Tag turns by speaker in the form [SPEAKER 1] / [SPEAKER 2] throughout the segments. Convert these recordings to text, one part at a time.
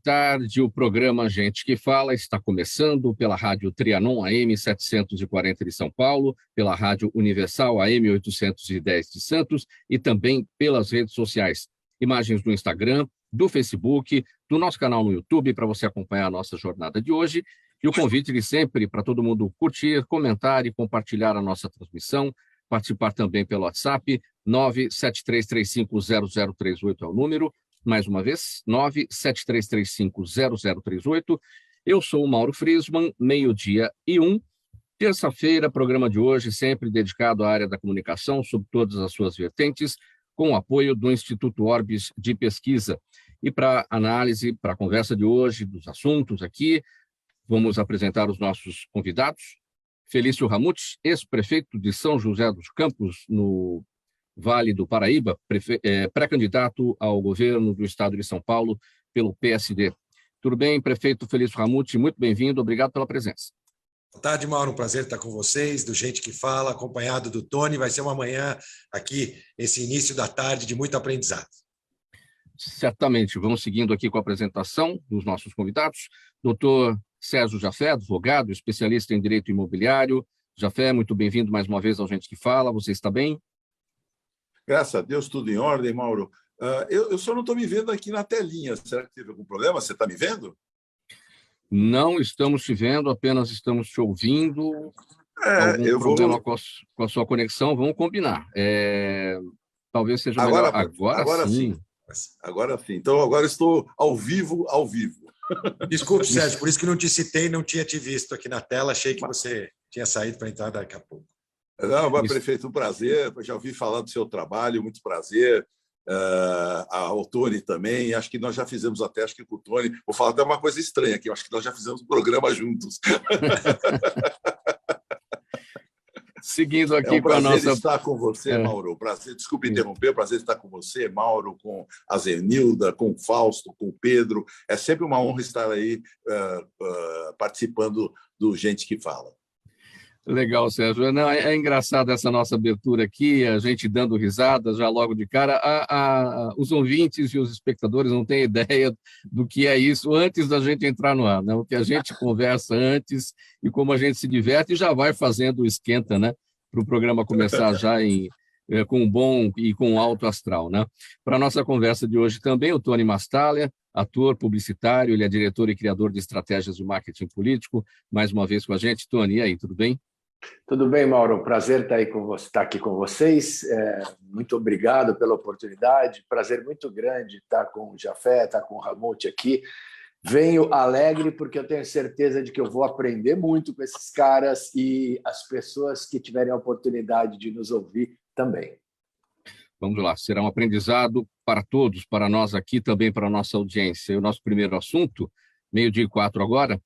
[SPEAKER 1] tarde. O programa Gente que Fala está começando pela Rádio Trianon AM 740 de São Paulo, pela Rádio Universal AM 810 de Santos e também pelas redes sociais. Imagens do Instagram, do Facebook, do nosso canal no YouTube para você acompanhar a nossa jornada de hoje. E o convite de sempre para todo mundo curtir, comentar e compartilhar a nossa transmissão, participar também pelo WhatsApp, 973350038 é o número. Mais uma vez, 973350038. Eu sou o Mauro Friesman, 12:01. Terça-feira, programa de hoje sempre dedicado à área da comunicação, sob todas as suas vertentes, com o apoio do Instituto Orbis de Pesquisa. E para análise, para a conversa de hoje, dos assuntos aqui, vamos apresentar os nossos convidados. Felício Ramute, ex-prefeito de São José dos Campos, no Vale do Paraíba, pré-candidato ao governo do estado de São Paulo pelo PSD. Tudo bem, prefeito Felício Ramute? Muito bem-vindo, obrigado pela presença.
[SPEAKER 2] Boa tarde, Mauro, um prazer estar com vocês, do Gente que Fala, acompanhado do Tony. Vai ser uma manhã aqui, esse início da tarde, de muito aprendizado.
[SPEAKER 1] Certamente, vamos seguindo aqui com a apresentação dos nossos convidados. Doutor Sérgio Jafé, advogado, especialista em direito imobiliário. Jafé, muito bem-vindo mais uma vez ao Gente que Fala, você está bem?
[SPEAKER 3] Graças a Deus, tudo em ordem, Mauro. Eu só não estou me vendo aqui na telinha. Será que teve algum problema? Você está me vendo?
[SPEAKER 1] Não estamos te vendo, apenas estamos te ouvindo. Algum problema com a sua conexão? Vamos combinar. Talvez seja melhor. Agora sim.
[SPEAKER 3] Agora sim. Então, agora estou ao vivo.
[SPEAKER 2] Desculpe, Sérgio, por isso que não te citei, não tinha te visto aqui na tela. Achei que você tinha saído para entrar daqui a pouco.
[SPEAKER 3] Não, mas, prefeito, um prazer. Já ouvi falar do seu trabalho, muito prazer. Ao Tony também. Acho que nós já fizemos até, acho que com o Tony. Vou falar até uma coisa estranha aqui. Acho que nós já fizemos um programa juntos.
[SPEAKER 1] Seguindo aqui
[SPEAKER 3] com a nossa...
[SPEAKER 1] prazer
[SPEAKER 3] estar com você, Mauro. Prazer, desculpe interromper, prazer estar com você, Mauro, com a Zenilda, com o Fausto, com o Pedro. É sempre uma honra estar aí participando do Gente que Fala.
[SPEAKER 1] Legal, Sérgio. Não, é engraçado essa nossa abertura aqui, a gente dando risada já logo de cara. Os ouvintes e os espectadores não têm ideia do que é isso antes da gente entrar no ar, né? O que a gente conversa antes e como a gente se diverte e já vai fazendo o esquenta, né? Para o programa começar já com um bom e com um alto astral, né? Para a nossa conversa de hoje também, o Tony Mastalia, ator, publicitário, ele é diretor e criador de estratégias de marketing político. Mais uma vez com a gente. Tony, e aí, tudo bem?
[SPEAKER 4] Tudo bem, Mauro. Prazer estar aqui com vocês. Muito obrigado pela oportunidade. Prazer muito grande estar com o Jafé, estar com o Ramute aqui. Venho alegre porque eu tenho certeza de que eu vou aprender muito com esses caras e as pessoas que tiverem a oportunidade de nos ouvir também.
[SPEAKER 1] Vamos lá, será um aprendizado para todos, para nós aqui, também para a nossa audiência. E o nosso primeiro assunto, 12:04 agora,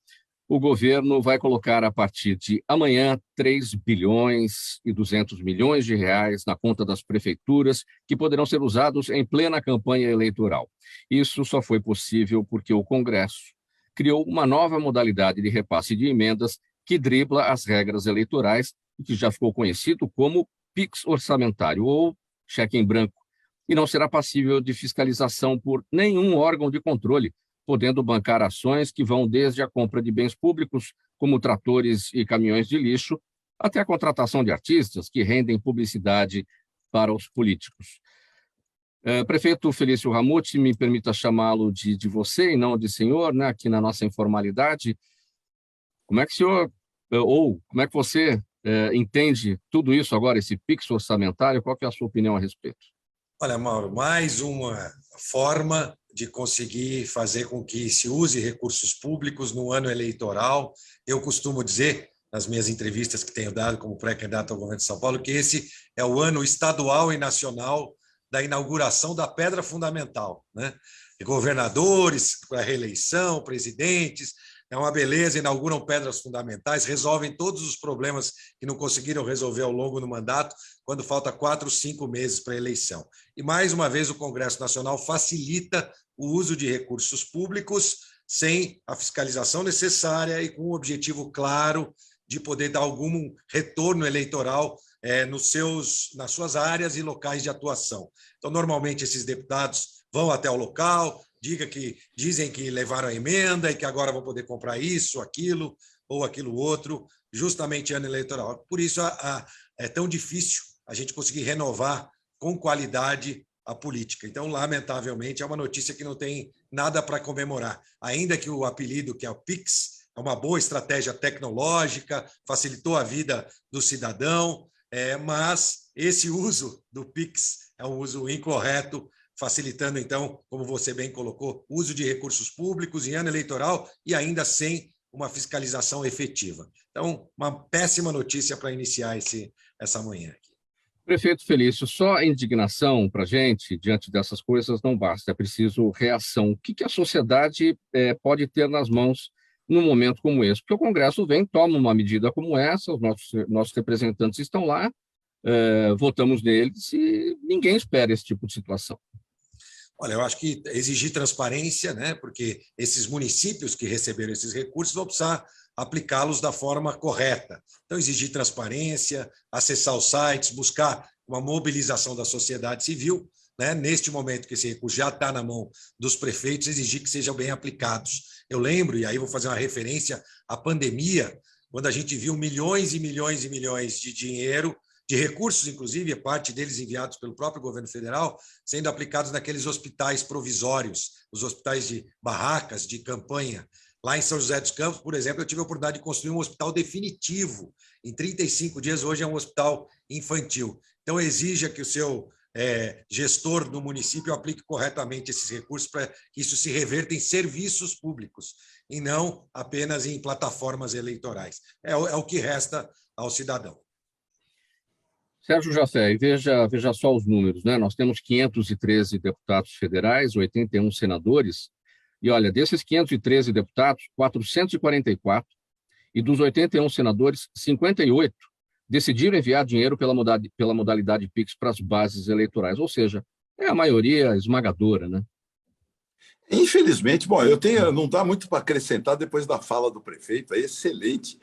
[SPEAKER 1] o governo vai colocar a partir de amanhã 3 bilhões e 200 milhões de reais na conta das prefeituras que poderão ser usados em plena campanha eleitoral. Isso só foi possível porque o Congresso criou uma nova modalidade de repasse de emendas que dribla as regras eleitorais e que já ficou conhecido como PIX orçamentário ou cheque em branco, e não será passível de fiscalização por nenhum órgão de controle, podendo bancar ações que vão desde a compra de bens públicos, como tratores e caminhões de lixo, até a contratação de artistas que rendem publicidade para os políticos. Prefeito Felício Ramute, me permita chamá-lo de você e não de senhor, né, aqui na nossa informalidade. Como é que o senhor, ou como é que você entende tudo isso agora, esse PIX orçamentário? Qual que é a sua opinião a respeito?
[SPEAKER 2] Olha, Mauro, mais uma forma de conseguir fazer com que se use recursos públicos no ano eleitoral. Eu costumo dizer, nas minhas entrevistas que tenho dado como pré-candidato ao governo de São Paulo, que esse é o ano estadual e nacional da inauguração da pedra fundamental, né? De governadores para reeleição, presidentes, é uma beleza, inauguram pedras fundamentais, resolvem todos os problemas que não conseguiram resolver ao longo do mandato, quando falta 4, 5 meses para a eleição. E, mais uma vez, o Congresso Nacional facilita o uso de recursos públicos sem a fiscalização necessária e com um objetivo claro de poder dar algum retorno eleitoral nas suas áreas e locais de atuação. Então, normalmente, esses deputados vão até o local, dizem que levaram a emenda e que agora vão poder comprar isso, aquilo ou aquilo outro, justamente ano eleitoral. Por isso é tão difícil a gente conseguir renovar com qualidade a política. Então, lamentavelmente, é uma notícia que não tem nada para comemorar. Ainda que o apelido, que é o PIX, é uma boa estratégia tecnológica, facilitou a vida do cidadão, mas esse uso do PIX é um uso incorreto, facilitando, então, como você bem colocou, o uso de recursos públicos em ano eleitoral e ainda sem uma fiscalização efetiva. Então, uma péssima notícia para iniciar essa manhã aqui.
[SPEAKER 1] Prefeito Felício, só a indignação para a gente, diante dessas coisas, não basta, é preciso reação. O que a sociedade pode ter nas mãos num momento como esse? Porque o Congresso vem, toma uma medida como essa, os nossos representantes estão lá, votamos neles e ninguém espera esse tipo de situação.
[SPEAKER 2] Olha, eu acho que exigir transparência, né? Porque esses municípios que receberam esses recursos vão precisar aplicá-los da forma correta. Então, exigir transparência, acessar os sites, buscar uma mobilização da sociedade civil, né? Neste momento que esse recurso já está na mão dos prefeitos, exigir que sejam bem aplicados. Eu lembro, e aí vou fazer uma referência à pandemia, quando a gente viu milhões e milhões e milhões de dinheiro, de recursos, inclusive, parte deles enviados pelo próprio governo federal, sendo aplicados naqueles hospitais provisórios, os hospitais de barracas, de campanha. Lá em São José dos Campos, por exemplo, eu tive a oportunidade de construir um hospital definitivo. Em 35 dias, hoje é um hospital infantil. Então, exija que o seu gestor do município aplique corretamente esses recursos para que isso se reverta em serviços públicos e não apenas em plataformas eleitorais. É o que resta ao cidadão.
[SPEAKER 1] Sérgio Jafé, e veja só os números, né? Nós temos 513 deputados federais, 81 senadores, e olha, desses 513 deputados, 444, e dos 81 senadores, 58 decidiram enviar dinheiro pela modalidade PIX para as bases eleitorais, ou seja, é a maioria esmagadora, né?
[SPEAKER 3] Infelizmente, bom, não dá muito para acrescentar depois da fala do prefeito, é excelente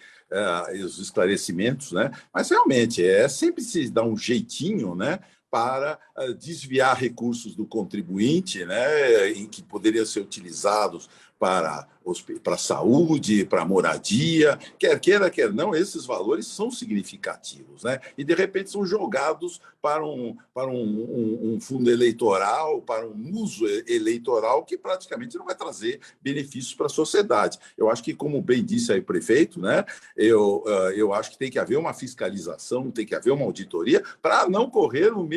[SPEAKER 3] os esclarecimentos, né? Mas realmente sempre se dá um jeitinho, né, para desviar recursos do contribuinte, né, em que poderiam ser utilizados para a saúde, para a moradia, quer queira, quer não, esses valores são significativos, né? E, de repente, são jogados para um fundo eleitoral, para um uso eleitoral que praticamente não vai trazer benefícios para a sociedade. Eu acho que, como bem disse aí o prefeito, né, eu acho que tem que haver uma fiscalização, tem que haver uma auditoria para não correr no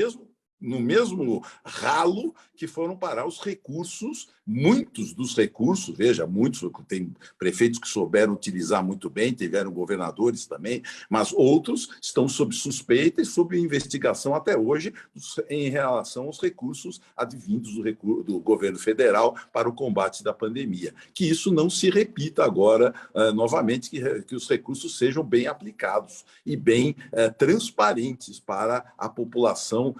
[SPEAKER 3] mesmo ralo que foram parar os recursos, muitos dos recursos, veja, muitos, tem prefeitos que souberam utilizar muito bem, tiveram governadores também, mas outros estão sob suspeita e sob investigação até hoje em relação aos recursos advindos do governo federal para o combate da pandemia. Que isso não se repita agora novamente, que os recursos sejam bem aplicados e bem transparentes para a população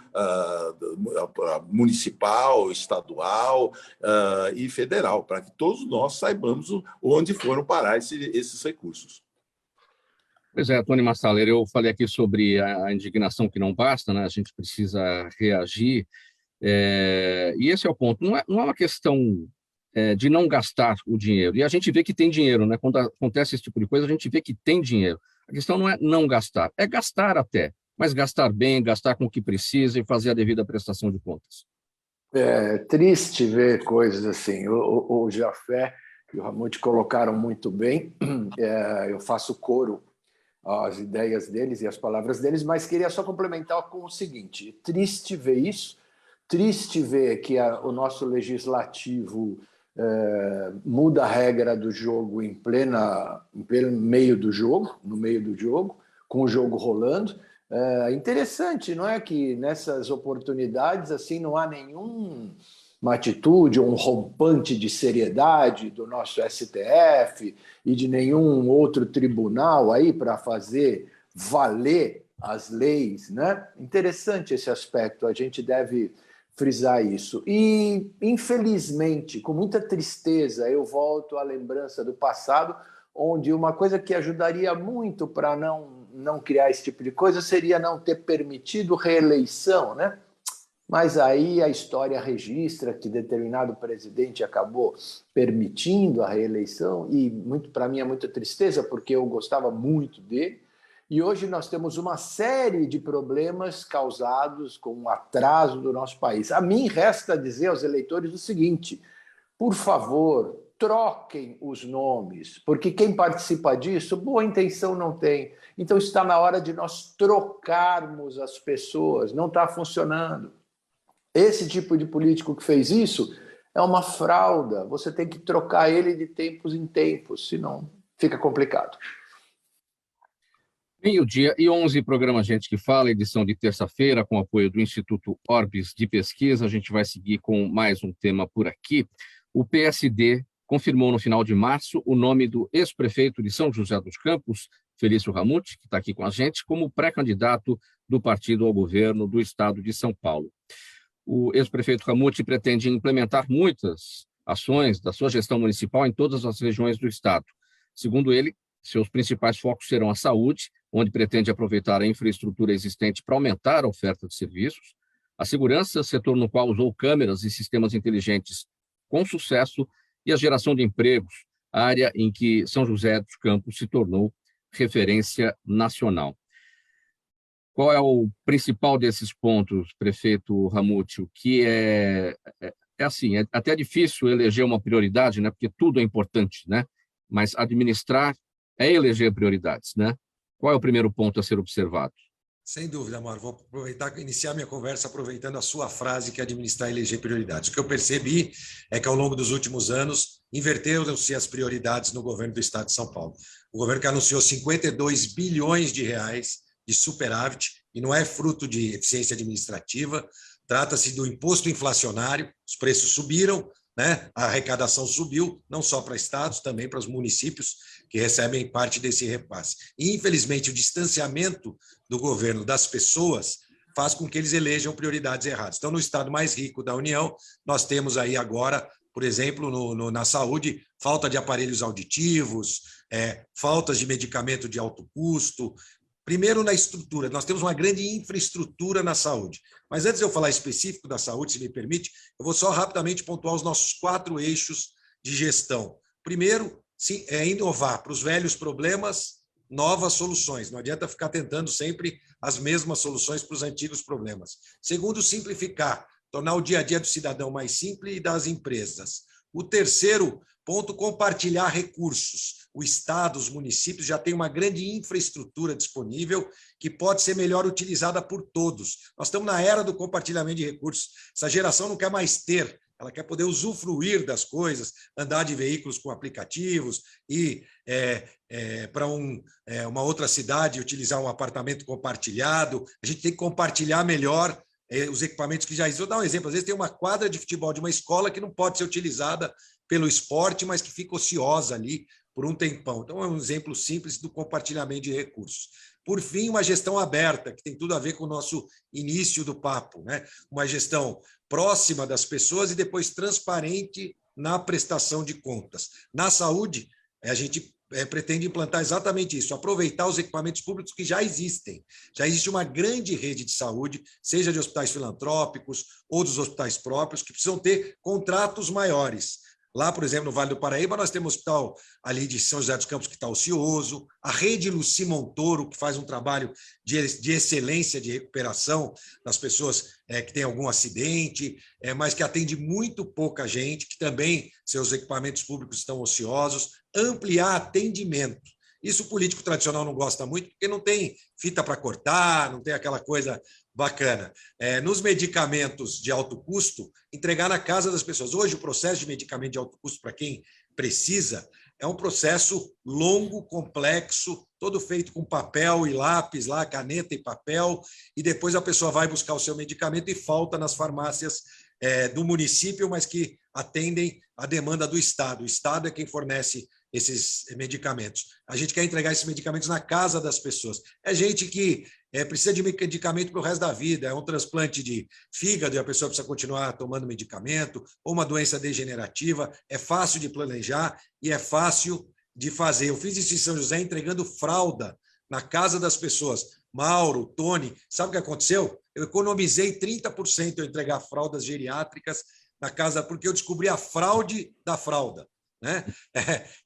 [SPEAKER 3] municipal, estadual e federal, para que todos nós saibamos onde foram parar esses recursos.
[SPEAKER 1] Pois é, Tony Massaleira, eu falei aqui sobre a indignação que não basta, né? A gente precisa reagir, e esse é o ponto. Não é uma questão de não gastar o dinheiro, e a gente vê que tem dinheiro, né? Quando acontece esse tipo de coisa, a gente vê que tem dinheiro. A questão não é não gastar, é gastar até, mas gastar bem, gastar com o que precisa e fazer a devida prestação de contas.
[SPEAKER 4] É triste ver coisas assim. O Jafé e o Ramute colocaram muito bem. Eu faço coro às ideias deles e às palavras deles, mas queria só complementar com o seguinte: triste ver isso, triste ver que o nosso legislativo muda a regra do jogo em pleno meio do jogo, no meio do jogo, com o jogo rolando. Interessante, não é, que nessas oportunidades assim não há nenhuma atitude ou um rompante de seriedade do nosso STF e de nenhum outro tribunal aí para fazer valer as leis, né? Interessante esse aspecto, a gente deve frisar isso. E, infelizmente, com muita tristeza, eu volto à lembrança do passado, onde uma coisa que ajudaria muito para não criar esse tipo de coisa seria não ter permitido reeleição, né? mas aí a história registra que determinado presidente acabou permitindo a reeleição, e para mim é muita tristeza, porque eu gostava muito dele, e hoje nós temos uma série de problemas causados com o atraso do nosso país. A mim resta dizer aos eleitores o seguinte: por favor, troquem os nomes, porque quem participa disso, boa intenção não tem. Então está na hora de nós trocarmos as pessoas, não está funcionando. Esse tipo de político que fez isso é uma frauda, você tem que trocar ele de tempos em tempos, senão fica complicado.
[SPEAKER 1] 12h11, programa Gente que Fala, edição de terça-feira, com apoio do Instituto Orbis de Pesquisa. A gente vai seguir com mais um tema por aqui. O PSD confirmou no final de março o nome do ex-prefeito de São José dos Campos, Felício Ramute, que está aqui com a gente, como pré-candidato do partido ao governo do estado de São Paulo. O ex-prefeito Ramute pretende implementar muitas ações da sua gestão municipal em todas as regiões do estado. Segundo ele, seus principais focos serão a saúde, onde pretende aproveitar a infraestrutura existente para aumentar a oferta de serviços, a segurança, setor no qual usou câmeras e sistemas inteligentes com sucesso, e a geração de empregos, área em que São José dos Campos se tornou referência nacional. Qual é o principal desses pontos, prefeito Ramute? O que é assim, é até difícil eleger uma prioridade, né? Porque tudo é importante, né? Mas administrar é eleger prioridades, né? Qual é o primeiro ponto a ser observado?
[SPEAKER 2] Sem dúvida, Mauro. Vou iniciar minha conversa aproveitando a sua frase, que é administrar e eleger prioridades. O que eu percebi é que, ao longo dos últimos anos, inverteram-se as prioridades no governo do estado de São Paulo. O governo que anunciou 52 bilhões de reais de superávit, e não é fruto de eficiência administrativa, trata-se do imposto inflacionário, os preços subiram, né? A arrecadação subiu, não só para estados, também para os municípios que recebem parte desse repasse. E, infelizmente, o distanciamento do governo das pessoas faz com que eles elejam prioridades erradas. Então, no estado mais rico da União, nós temos aí agora, por exemplo, na saúde, falta de aparelhos auditivos, faltas de medicamento de alto custo. Primeiro, na estrutura. Nós temos uma grande infraestrutura na saúde. Mas antes de eu falar específico da saúde, se me permite, eu vou só rapidamente pontuar os nossos 4 eixos de gestão. Primeiro, sim, é inovar para os velhos problemas, novas soluções. Não adianta ficar tentando sempre as mesmas soluções para os antigos problemas. Segundo, simplificar, tornar o dia a dia do cidadão mais simples e das empresas. O terceiro ponto, compartilhar recursos. O Estado, os municípios já têm uma grande infraestrutura disponível que pode ser melhor utilizada por todos. Nós estamos na era do compartilhamento de recursos. Essa geração não quer mais ter, ela quer poder usufruir das coisas, andar de veículos com aplicativos, ir para uma outra cidade, utilizar um apartamento compartilhado. A gente tem que compartilhar melhor os equipamentos que já existem. Vou dar um exemplo. Às vezes tem uma quadra de futebol de uma escola que não pode ser utilizada pelo esporte, mas que fica ociosa ali por um tempão. Então, é um exemplo simples do compartilhamento de recursos. Por fim, uma gestão aberta, que tem tudo a ver com o nosso início do papo, né? Uma gestão próxima das pessoas e depois transparente na prestação de contas. Na saúde, a gente pretende implantar exatamente isso, aproveitar os equipamentos públicos que já existem. Já existe uma grande rede de saúde, seja de hospitais filantrópicos ou dos hospitais próprios, que precisam ter contratos maiores. Lá, por exemplo, no Vale do Paraíba, nós temos o hospital ali de São José dos Campos, que está ocioso, a rede Luci Montoro, que faz um trabalho de excelência de recuperação das pessoas que têm algum acidente, mas que atende muito pouca gente, que também seus equipamentos públicos estão ociosos. Ampliar atendimento. Isso o político tradicional não gosta muito, porque não tem fita para cortar, não tem aquela coisa bacana. Nos medicamentos de alto custo, entregar na casa das pessoas. Hoje, o processo de medicamento de alto custo, para quem precisa, é um processo longo, complexo, todo feito com papel e lápis, lá, caneta e papel, e depois a pessoa vai buscar o seu medicamento e falta nas farmácias do município, mas que atendem a demanda do Estado. O Estado é quem fornece esses medicamentos. A gente quer entregar esses medicamentos na casa das pessoas. É gente que precisa de medicamento para o resto da vida, é um transplante de fígado e a pessoa precisa continuar tomando medicamento, ou uma doença degenerativa. É fácil de planejar e é fácil de fazer. Eu fiz isso em São José entregando fralda na casa das pessoas. Mauro, Tony, sabe o que aconteceu? Eu economizei 30% eu entregar fraldas geriátricas na casa, porque eu descobri a fraude da fralda. Né?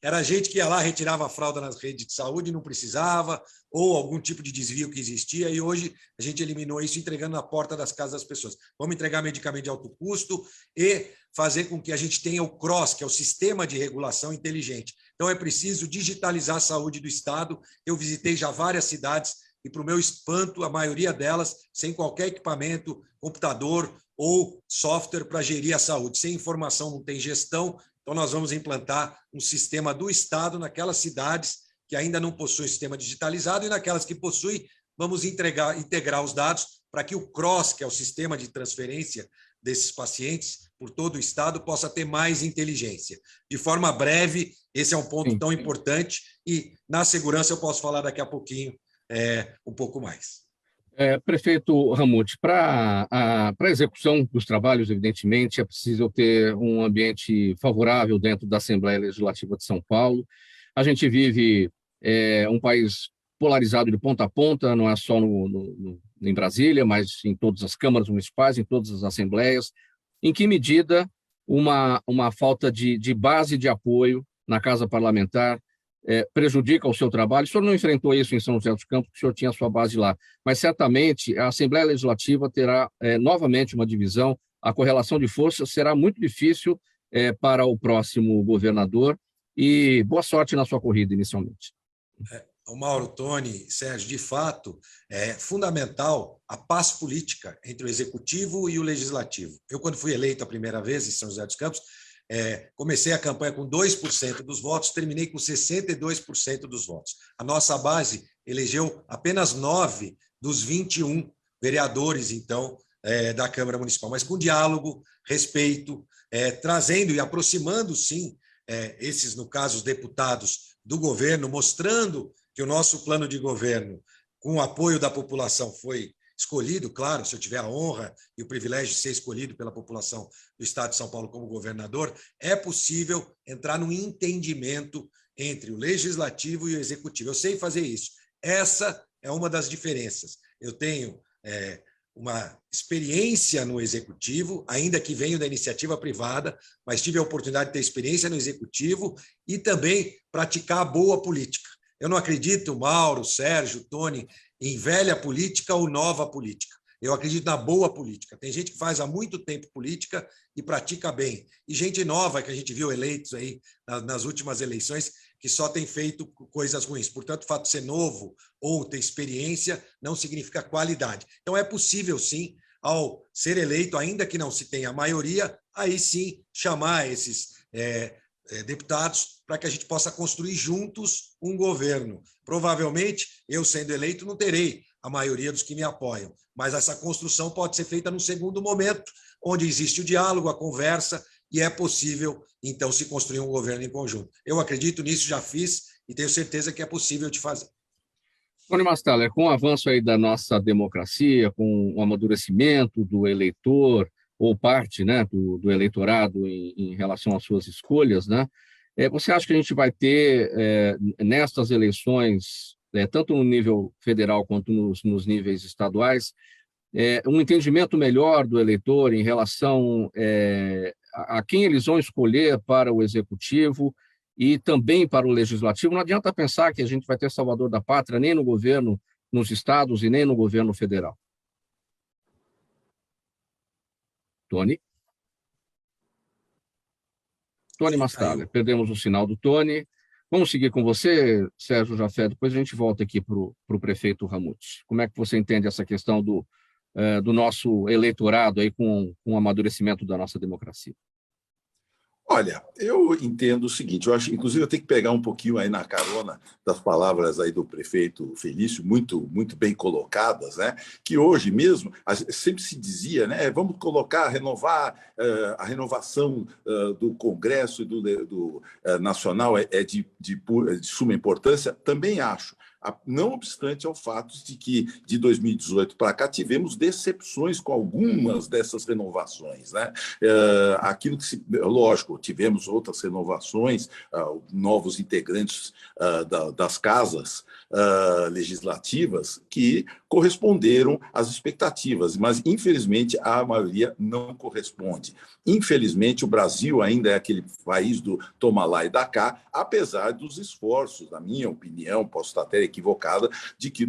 [SPEAKER 2] Era gente que ia lá, retirava a fralda nas redes de saúde, não precisava, ou algum tipo de desvio que existia, e hoje a gente eliminou isso entregando na porta das casas das pessoas. Vamos entregar medicamento de alto custo e fazer com que a gente tenha o CROSS, que é o Sistema de Regulação Inteligente. Então, é preciso digitalizar a saúde do Estado. Eu visitei já várias cidades e, para o meu espanto, a maioria delas sem qualquer equipamento, computador ou software para gerir a saúde. Sem informação não tem gestão. Então, nós vamos implantar um sistema do Estado naquelas cidades que ainda não possuem sistema digitalizado e naquelas que possuem, vamos integrar os dados para que o CROSS, que é o sistema de transferência desses pacientes por todo o Estado, possa ter mais inteligência. De forma breve, esse é um ponto tão importante e, na segurança, eu posso falar daqui a pouquinho um pouco mais.
[SPEAKER 1] Prefeito Ramute, para a execução dos trabalhos, evidentemente, é preciso ter um ambiente favorável dentro da Assembleia Legislativa de São Paulo. A gente vive um país polarizado de ponta a ponta, não é só em Brasília, mas em todas as câmaras municipais, em todas as assembleias. Em que medida uma falta de base de apoio na Casa Parlamentar prejudica o seu trabalho? O senhor não enfrentou isso em São José dos Campos, porque o senhor tinha a sua base lá, mas certamente a Assembleia Legislativa terá novamente uma divisão, a correlação de forças será muito difícil para o próximo governador, e boa sorte na sua corrida inicialmente.
[SPEAKER 2] O Mauro, Tony, Sérgio, de fato, é fundamental a paz política entre o Executivo e o Legislativo. Eu, quando fui eleito a primeira vez em São José dos Campos, comecei a campanha com 2% dos votos, terminei com 62% dos votos. A nossa base elegeu apenas 9 dos 21 vereadores, então, da Câmara Municipal, mas com diálogo, respeito, trazendo e aproximando, sim, esses, no caso, os deputados do governo, mostrando que o nosso plano de governo, com o apoio da população, foi escolhido, claro, se eu tiver a honra e o privilégio de ser escolhido pela população do Estado de São Paulo como governador, é possível entrar num entendimento entre o Legislativo e o Executivo. Eu sei fazer isso. Essa é uma das diferenças. Eu tenho uma experiência no Executivo, ainda que venho da iniciativa privada, mas tive a oportunidade de ter experiência no Executivo e também praticar a boa política. Eu não acredito, Mauro, Sérgio, Tony, em velha política ou nova política. Eu acredito na boa política. Tem gente que faz há muito tempo política e pratica bem. E gente nova, que a gente viu eleitos aí nas últimas eleições, que só tem feito coisas ruins. Portanto, o fato de ser novo ou ter experiência não significa qualidade. Então, é possível, sim, ao ser eleito, ainda que não se tenha a maioria, aí sim chamar esses deputados para que a gente possa construir juntos um governo. Provavelmente, eu sendo eleito, não terei a maioria dos que me apoiam, mas essa construção pode ser feita num segundo momento, onde existe o diálogo, a conversa, e é possível, então, se construir um governo em conjunto. Eu acredito nisso, já fiz, e tenho certeza que é possível de fazer.
[SPEAKER 1] Tony Mastaller, com o avanço aí da nossa democracia, com o amadurecimento do eleitor, ou parte, né, do eleitorado em relação às suas escolhas, né, você acha que a gente vai ter, nestas eleições, tanto no nível federal quanto nos níveis estaduais, um entendimento melhor do eleitor em relação a quem eles vão escolher para o executivo e também para o legislativo? Não adianta pensar que a gente vai ter salvador da pátria nem no governo nos estados e nem no governo federal. Tony Mastaller, perdemos o sinal do Tony. Vamos seguir com você, Sérgio Jafé, depois a gente volta aqui para o prefeito Ramute. Como é que você entende essa questão do nosso eleitorado aí com o amadurecimento da nossa democracia?
[SPEAKER 3] Olha, eu entendo o seguinte, eu acho, inclusive eu tenho que pegar um pouquinho aí na carona das palavras aí do prefeito Felício, muito, muito bem colocadas, né? Que hoje mesmo, sempre se dizia, né? Vamos renovar, a renovação do Congresso e do Nacional é de suma importância, também acho. não obstante ao fato de que, de 2018 para cá, tivemos decepções com algumas dessas renovações, né? Aquilo que lógico, tivemos outras renovações, novos integrantes das casas legislativas que corresponderam às expectativas, mas, infelizmente, a maioria não corresponde. Infelizmente, o Brasil ainda é aquele país do toma lá e dá cá, apesar dos esforços, na minha opinião, posso estar até equivocada, de que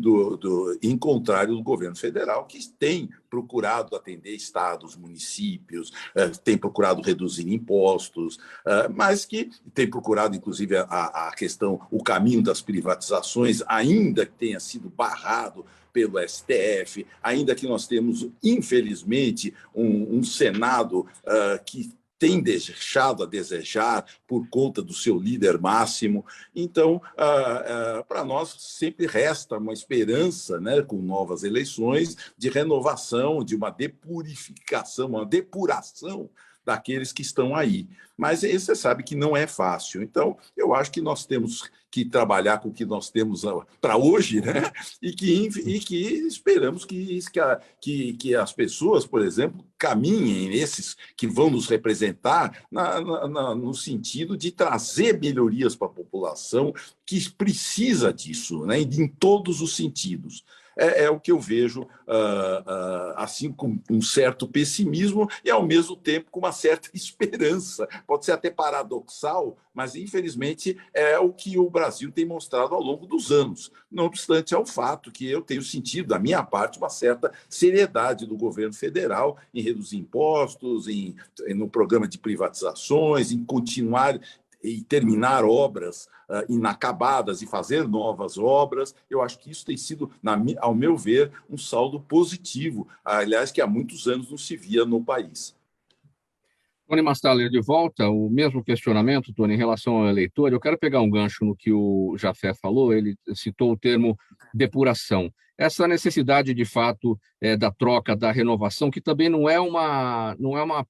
[SPEAKER 3] em contrário do governo federal, que tem procurado atender estados, municípios, tem procurado reduzir impostos, mas que tem procurado, inclusive, a questão, o caminho das privatizações, ainda que tenha sido barrado pelo STF, ainda que nós temos, infelizmente, um Senado que tem deixado a desejar por conta do seu líder máximo. Então, para nós sempre resta uma esperança, né, com novas eleições, de renovação, de uma depurificação, uma depuração daqueles que estão aí. Mas você sabe que não é fácil. Então, eu acho que nós temos que trabalhar com o que nós temos para hoje, né? E que esperamos que as pessoas, por exemplo, caminhem, esses que vão nos representar, no sentido de trazer melhorias para a população que precisa disso, né? Em todos os sentidos. É o que eu vejo, assim, com um certo pessimismo e, ao mesmo tempo, com uma certa esperança. Pode ser até paradoxal, mas, infelizmente, é o que o Brasil tem mostrado ao longo dos anos. Não obstante ao fato que eu tenho sentido, da minha parte, uma certa seriedade do governo federal em reduzir impostos, no programa de privatizações, em continuar e terminar obras inacabadas e fazer novas obras. Eu acho que isso tem sido, ao meu ver, um saldo positivo, aliás, que há muitos anos não se via no país.
[SPEAKER 1] Tony Mastaler, de volta, o mesmo questionamento, Tony, em relação ao eleitor. Eu quero pegar um gancho no que o Jafé falou, ele citou o termo depuração. Essa necessidade, de fato, da troca, da renovação, que também não é uma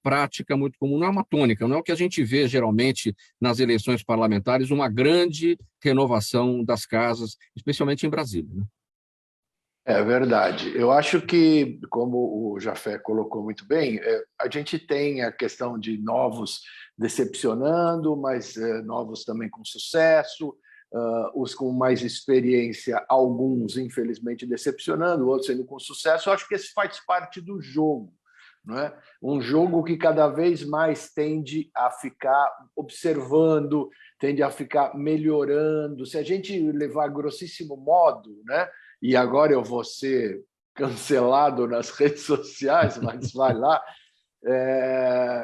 [SPEAKER 1] prática muito comum, não é uma tônica, não é o que a gente vê geralmente nas eleições parlamentares, uma grande renovação das casas, especialmente em Brasília, né?
[SPEAKER 4] É verdade. Eu acho que, como o Jafé colocou muito bem, a gente tem a questão de novos decepcionando, mas novos também com sucesso, os com mais experiência, alguns, infelizmente, decepcionando, outros sendo com sucesso. Eu acho que esse faz parte do jogo, não é? Um jogo que cada vez mais tende a ficar observando, tende a ficar melhorando. Se a gente levar a grossíssimo modo, né? E agora eu vou ser cancelado nas redes sociais, mas vai lá.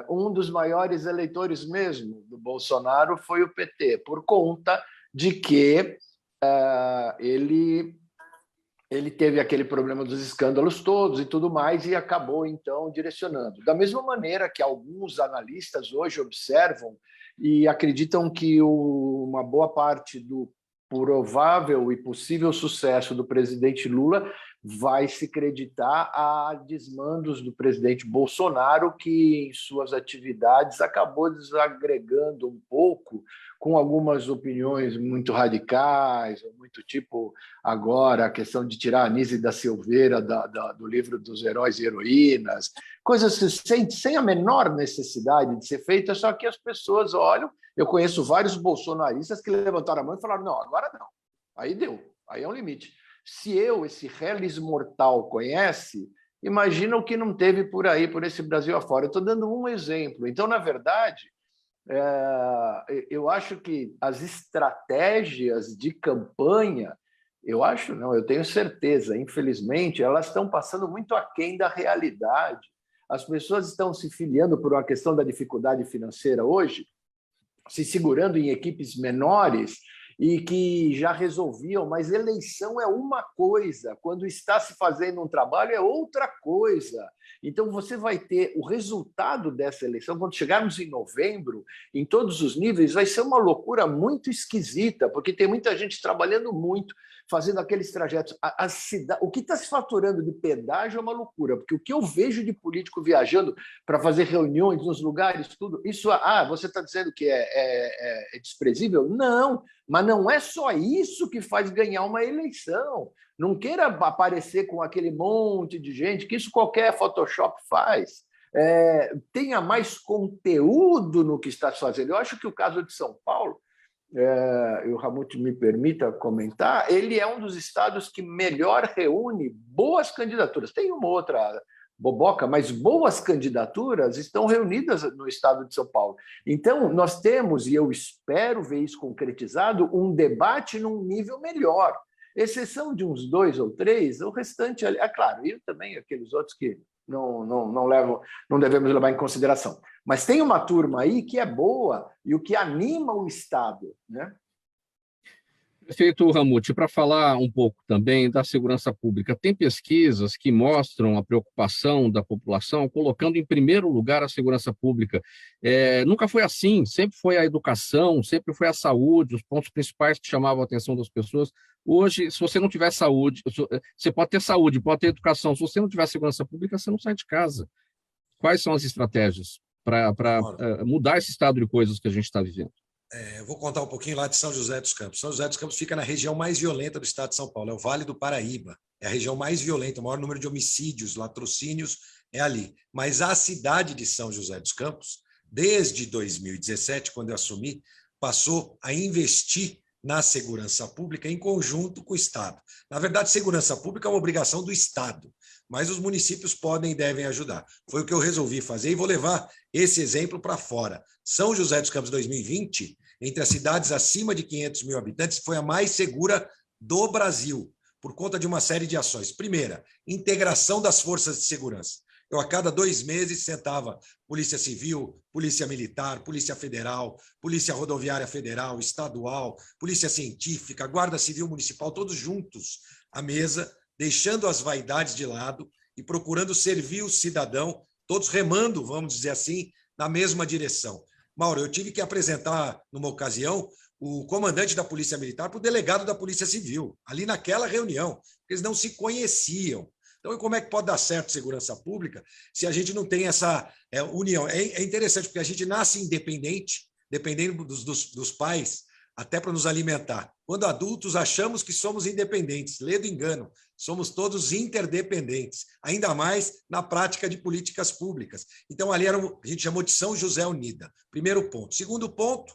[SPEAKER 4] Um dos maiores eleitores mesmo do Bolsonaro foi o PT, por conta de que ele teve aquele problema dos escândalos todos e tudo mais e acabou, então, direcionando. Da mesma maneira que alguns analistas hoje observam e acreditam que uma boa parte do provável e possível sucesso do presidente Lula vai se creditar a desmandos do presidente Bolsonaro, que em suas atividades acabou desagregando um pouco com algumas opiniões muito radicais, muito tipo agora a questão de tirar a Anísia da Silveira do livro dos heróis e heroínas, coisas sem a menor necessidade de ser feitas, só que as pessoas olham. Eu conheço vários bolsonaristas que levantaram a mão e falaram, não, agora não, aí deu, aí é um limite. Se esse reles mortal conhece, imagina o que não teve por aí, por esse Brasil afora. Eu estou dando um exemplo. Então, na verdade, eu acho que as estratégias de campanha, eu tenho certeza, infelizmente, elas estão passando muito aquém da realidade. As pessoas estão se filiando por uma questão da dificuldade financeira hoje, se segurando em equipes menores e que já resolviam, mas eleição é uma coisa, quando está se fazendo um trabalho é outra coisa. Então, você vai ter o resultado dessa eleição, quando chegarmos em novembro, em todos os níveis, vai ser uma loucura muito esquisita, porque tem muita gente trabalhando muito, fazendo aqueles trajetos. O que está se faturando de pedágio é uma loucura, porque o que eu vejo de político viajando para fazer reuniões nos lugares, tudo, isso, você está dizendo que é desprezível? Não, Mas não é só isso que faz ganhar uma eleição. Não queira aparecer com aquele monte de gente, que isso qualquer Photoshop faz. Tenha mais conteúdo no que está fazendo. Eu acho que o caso de São Paulo, e o Ramute me permita comentar, ele é um dos estados que melhor reúne boas candidaturas. Tem uma outra boboca, mas boas candidaturas estão reunidas no estado de São Paulo. Então, nós temos, e eu espero ver isso concretizado, um debate num nível melhor. Exceção de uns 2 ou 3, o restante, claro, e também aqueles outros que não devemos levar em consideração. Mas tem uma turma aí que é boa e o que anima o Estado, né?
[SPEAKER 1] Prefeito Ramute, para falar um pouco também da segurança pública, tem pesquisas que mostram a preocupação da população colocando em primeiro lugar a segurança pública. Nunca foi assim, sempre foi a educação, sempre foi a saúde, os pontos principais que chamavam a atenção das pessoas. Hoje, se você não tiver saúde, você pode ter saúde, pode ter educação, se você não tiver segurança pública, você não sai de casa. Quais são as estratégias para mudar esse estado de coisas que a gente está vivendo?
[SPEAKER 2] Eu vou contar um pouquinho lá de São José dos Campos. São José dos Campos fica na região mais violenta do estado de São Paulo, é o Vale do Paraíba. É a região mais violenta, o maior número de homicídios, latrocínios é ali. Mas a cidade de São José dos Campos, desde 2017, quando eu assumi, passou a investir na segurança pública em conjunto com o Estado. Na verdade, segurança pública é uma obrigação do Estado, mas os municípios podem e devem ajudar. Foi o que eu resolvi fazer e vou levar esse exemplo para fora. São José dos Campos 2020, entre as cidades acima de 500 mil habitantes, foi a mais segura do Brasil, por conta de uma série de ações. Primeira, integração das forças de segurança. Eu, a cada 2 meses, sentava Polícia Civil, Polícia Militar, Polícia Federal, Polícia Rodoviária Federal, Estadual, Polícia Científica, Guarda Civil Municipal, todos juntos à mesa, deixando as vaidades de lado e procurando servir o cidadão, todos remando, vamos dizer assim, na mesma direção. Mauro, eu tive que apresentar, numa ocasião, o comandante da Polícia Militar para o delegado da Polícia Civil, ali naquela reunião, porque eles não se conheciam. Então, como é que pode dar certo segurança pública se a gente não tem essa união? É interessante, porque a gente nasce independente, dependendo dos pais, até para nos alimentar. Quando adultos, achamos que somos independentes. Lê do engano, somos todos interdependentes, ainda mais na prática de políticas públicas. Então, ali a gente chamou de São José Unida. Primeiro ponto. Segundo ponto,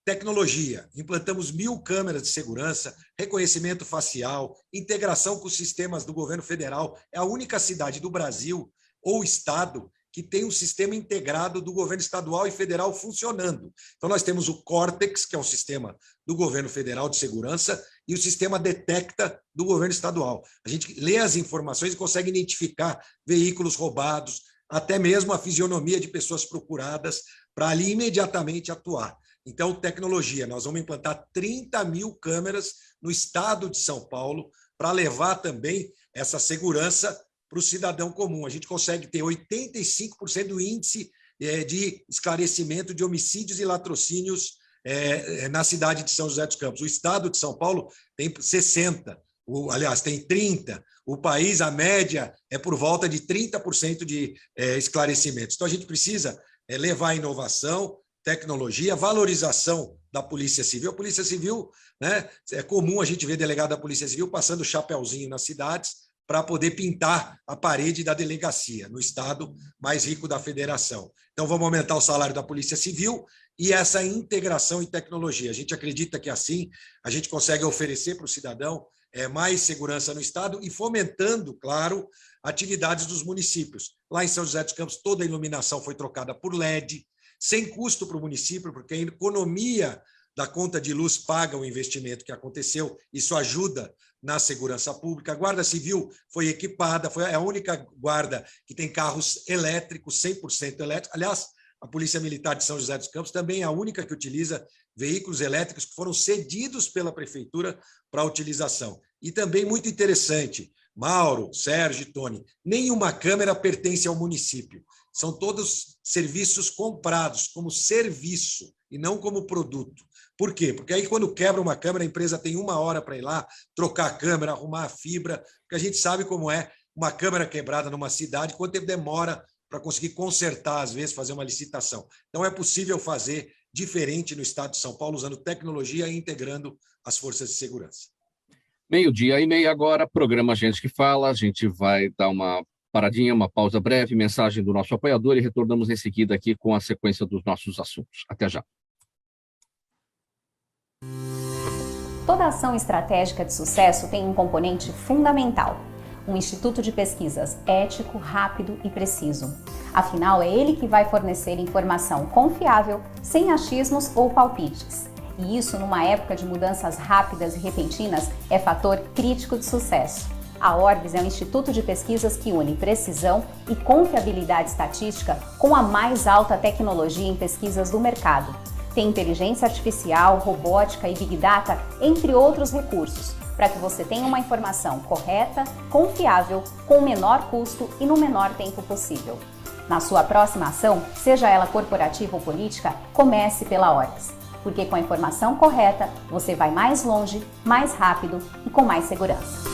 [SPEAKER 2] tecnologia. Implantamos 1.000 câmeras de segurança, reconhecimento facial, integração com os sistemas do governo federal. É a única cidade do Brasil ou estado que tem um sistema integrado do governo estadual e federal funcionando. Então, nós temos o Cortex, que é um sistema do governo federal de segurança, e o sistema Detecta do governo estadual. A gente lê as informações e consegue identificar veículos roubados, até mesmo a fisionomia de pessoas procuradas, para ali imediatamente atuar. Então, tecnologia, nós vamos implantar 30.000 câmeras no estado de São Paulo para levar também essa segurança para o cidadão comum. A gente consegue ter 85% do índice de esclarecimento de homicídios e latrocínios na cidade de São José dos Campos. O estado de São Paulo tem 60%, aliás, tem 30%. O país, a média, é por volta de 30% de esclarecimentos. Então, a gente precisa levar a inovação, tecnologia, valorização da Polícia Civil. A Polícia Civil, né, é comum a gente ver delegado da Polícia Civil passando chapéuzinho nas cidades para poder pintar a parede da delegacia, no estado mais rico da federação. Então, vamos aumentar o salário da Polícia Civil e essa integração em tecnologia. A gente acredita que assim a gente consegue oferecer para o cidadão mais segurança no estado e fomentando, claro, atividades dos municípios. Lá em São José dos Campos, toda a iluminação foi trocada por LED, sem custo para o município, porque a economia da conta de luz paga o investimento que aconteceu, isso ajuda na segurança pública. A Guarda Civil foi equipada, foi a única guarda que tem carros elétricos, 100% elétricos. Aliás, a Polícia Militar de São José dos Campos também é a única que utiliza veículos elétricos que foram cedidos pela Prefeitura para a utilização. E também muito interessante, Mauro, Sérgio e Tony, nenhuma câmera pertence ao município. São todos serviços comprados como serviço e não como produto. Por quê? Porque aí, quando quebra uma câmera, a empresa tem 1 hora para ir lá, trocar a câmera, arrumar a fibra, porque a gente sabe como é uma câmera quebrada numa cidade, quanto tempo demora para conseguir consertar, às vezes, fazer uma licitação. Então, é possível fazer diferente no estado de São Paulo, usando tecnologia e integrando as forças de segurança.
[SPEAKER 1] 12:30 agora, programa Gente que Fala. A gente vai dar uma paradinha, uma pausa breve, mensagem do nosso apoiador e retornamos em seguida aqui com a sequência dos nossos assuntos. Até já.
[SPEAKER 5] Toda ação estratégica de sucesso tem um componente fundamental: um instituto de pesquisas ético, rápido e preciso. Afinal, é ele que vai fornecer informação confiável, sem achismos ou palpites. E isso, numa época de mudanças rápidas e repentinas, é fator crítico de sucesso. A Orbis é um instituto de pesquisas que une precisão e confiabilidade estatística com a mais alta tecnologia em pesquisas do mercado. Tem inteligência artificial, robótica e Big Data, entre outros recursos, para que você tenha uma informação correta, confiável, com o menor custo e no menor tempo possível. Na sua próxima ação, seja ela corporativa ou política, comece pela Orbis, porque com a informação correta, você vai mais longe, mais rápido e com mais segurança.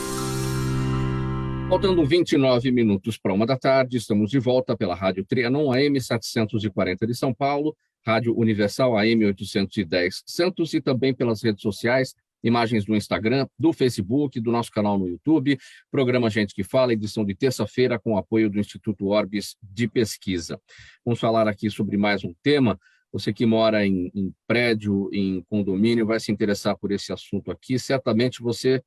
[SPEAKER 1] Faltando 29 minutos para 13h, estamos de volta pela Rádio Trianon AM 740 de São Paulo, Rádio Universal AM 810 Santos e também pelas redes sociais, imagens do Instagram, do Facebook, do nosso canal no YouTube, programa Gente que Fala, edição de terça-feira com apoio do Instituto Orbis de Pesquisa. Vamos falar aqui sobre mais um tema. Você que mora em prédio, em condomínio, vai se interessar por esse assunto aqui. Certamente você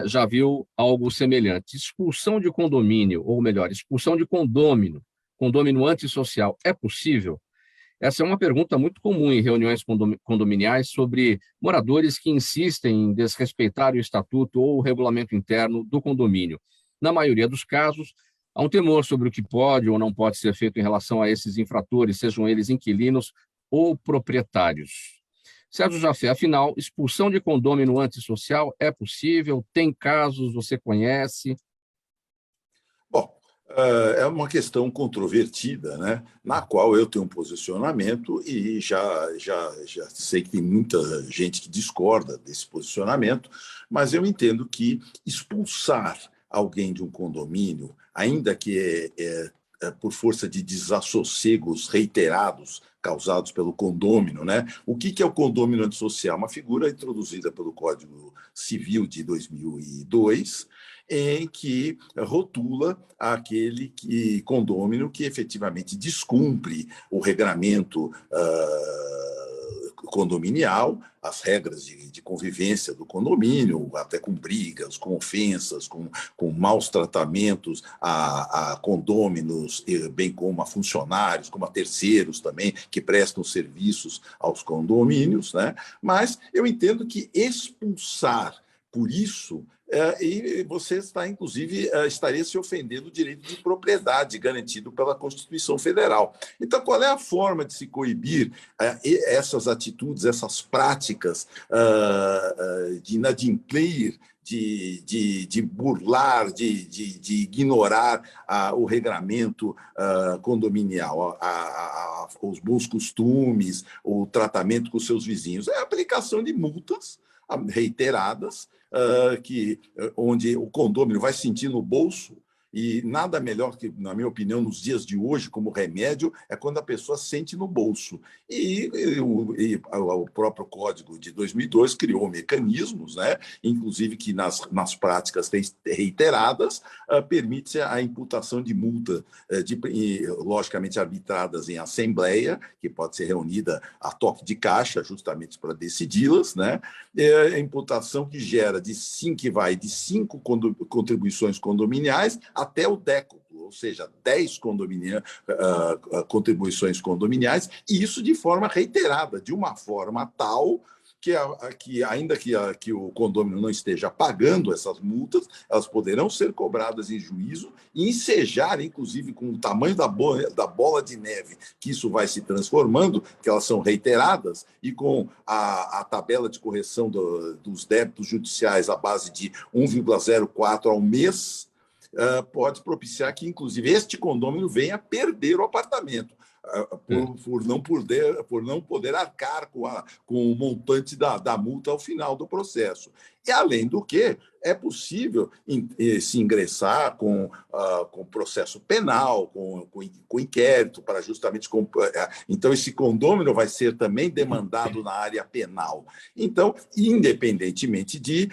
[SPEAKER 1] já viu algo semelhante. Expulsão de condomínio, ou melhor, expulsão de condômino antissocial, é possível? Essa é uma pergunta muito comum em reuniões condominiais sobre moradores que insistem em desrespeitar o estatuto ou o regulamento interno do condomínio. Na maioria dos casos, há um temor sobre o que pode ou não pode ser feito em relação a esses infratores, sejam eles inquilinos ou proprietários. Sérgio Jafé, afinal, expulsão de condômino antissocial é possível? Tem casos, você conhece?
[SPEAKER 3] Bom, é uma questão controvertida, né? Na qual eu tenho um posicionamento e já sei que tem muita gente que discorda desse posicionamento, mas eu entendo que expulsar alguém de um condomínio, ainda que por força de desassossegos reiterados causados pelo condômino, né? O que é o condômino antissocial? Uma figura introduzida pelo Código Civil de 2002, em que rotula aquele condômino que efetivamente descumpre o regramento condominial, as regras de convivência do condomínio, até com brigas, com ofensas, com maus tratamentos a condôminos, bem como a funcionários, como a terceiros também, que prestam serviços aos condomínios, né? Mas eu entendo que expulsar por isso, e você está, inclusive, estaria se ofendendo o direito de propriedade garantido pela Constituição Federal. Então, qual é a forma de se coibir essas atitudes, essas práticas de inadimplir, de burlar, de ignorar o regramento condominial, os bons costumes, o tratamento com seus vizinhos? É a aplicação de multas reiteradas, onde o condômino vai sentir no bolso, e nada melhor que, na minha opinião, nos dias de hoje, como remédio, é quando a pessoa sente no bolso. E o próprio Código de 2002 criou mecanismos, né? Inclusive que nas práticas reiteradas permite a imputação de multa, logicamente arbitradas em assembleia, que pode ser reunida a toque de caixa, justamente para decidi-las, né? A imputação que gera de 5 contribuições condominiais até o décuplo, ou seja, 10 contribuições condominiais, e isso de forma reiterada, de uma forma tal que ainda que o condômino não esteja pagando essas multas, elas poderão ser cobradas em juízo e ensejar, inclusive, com o tamanho da bola de neve que isso vai se transformando, que elas são reiteradas, e com a tabela de correção dos débitos judiciais à base de 1,04 ao mês, pode propiciar que, inclusive, este condômino venha a perder o apartamento. por não poder arcar com o montante da multa ao final do processo. E, além do que, é possível se ingressar com processo penal, com inquérito, para justamente... Então, esse condômino vai ser também demandado na área penal. Então, independentemente de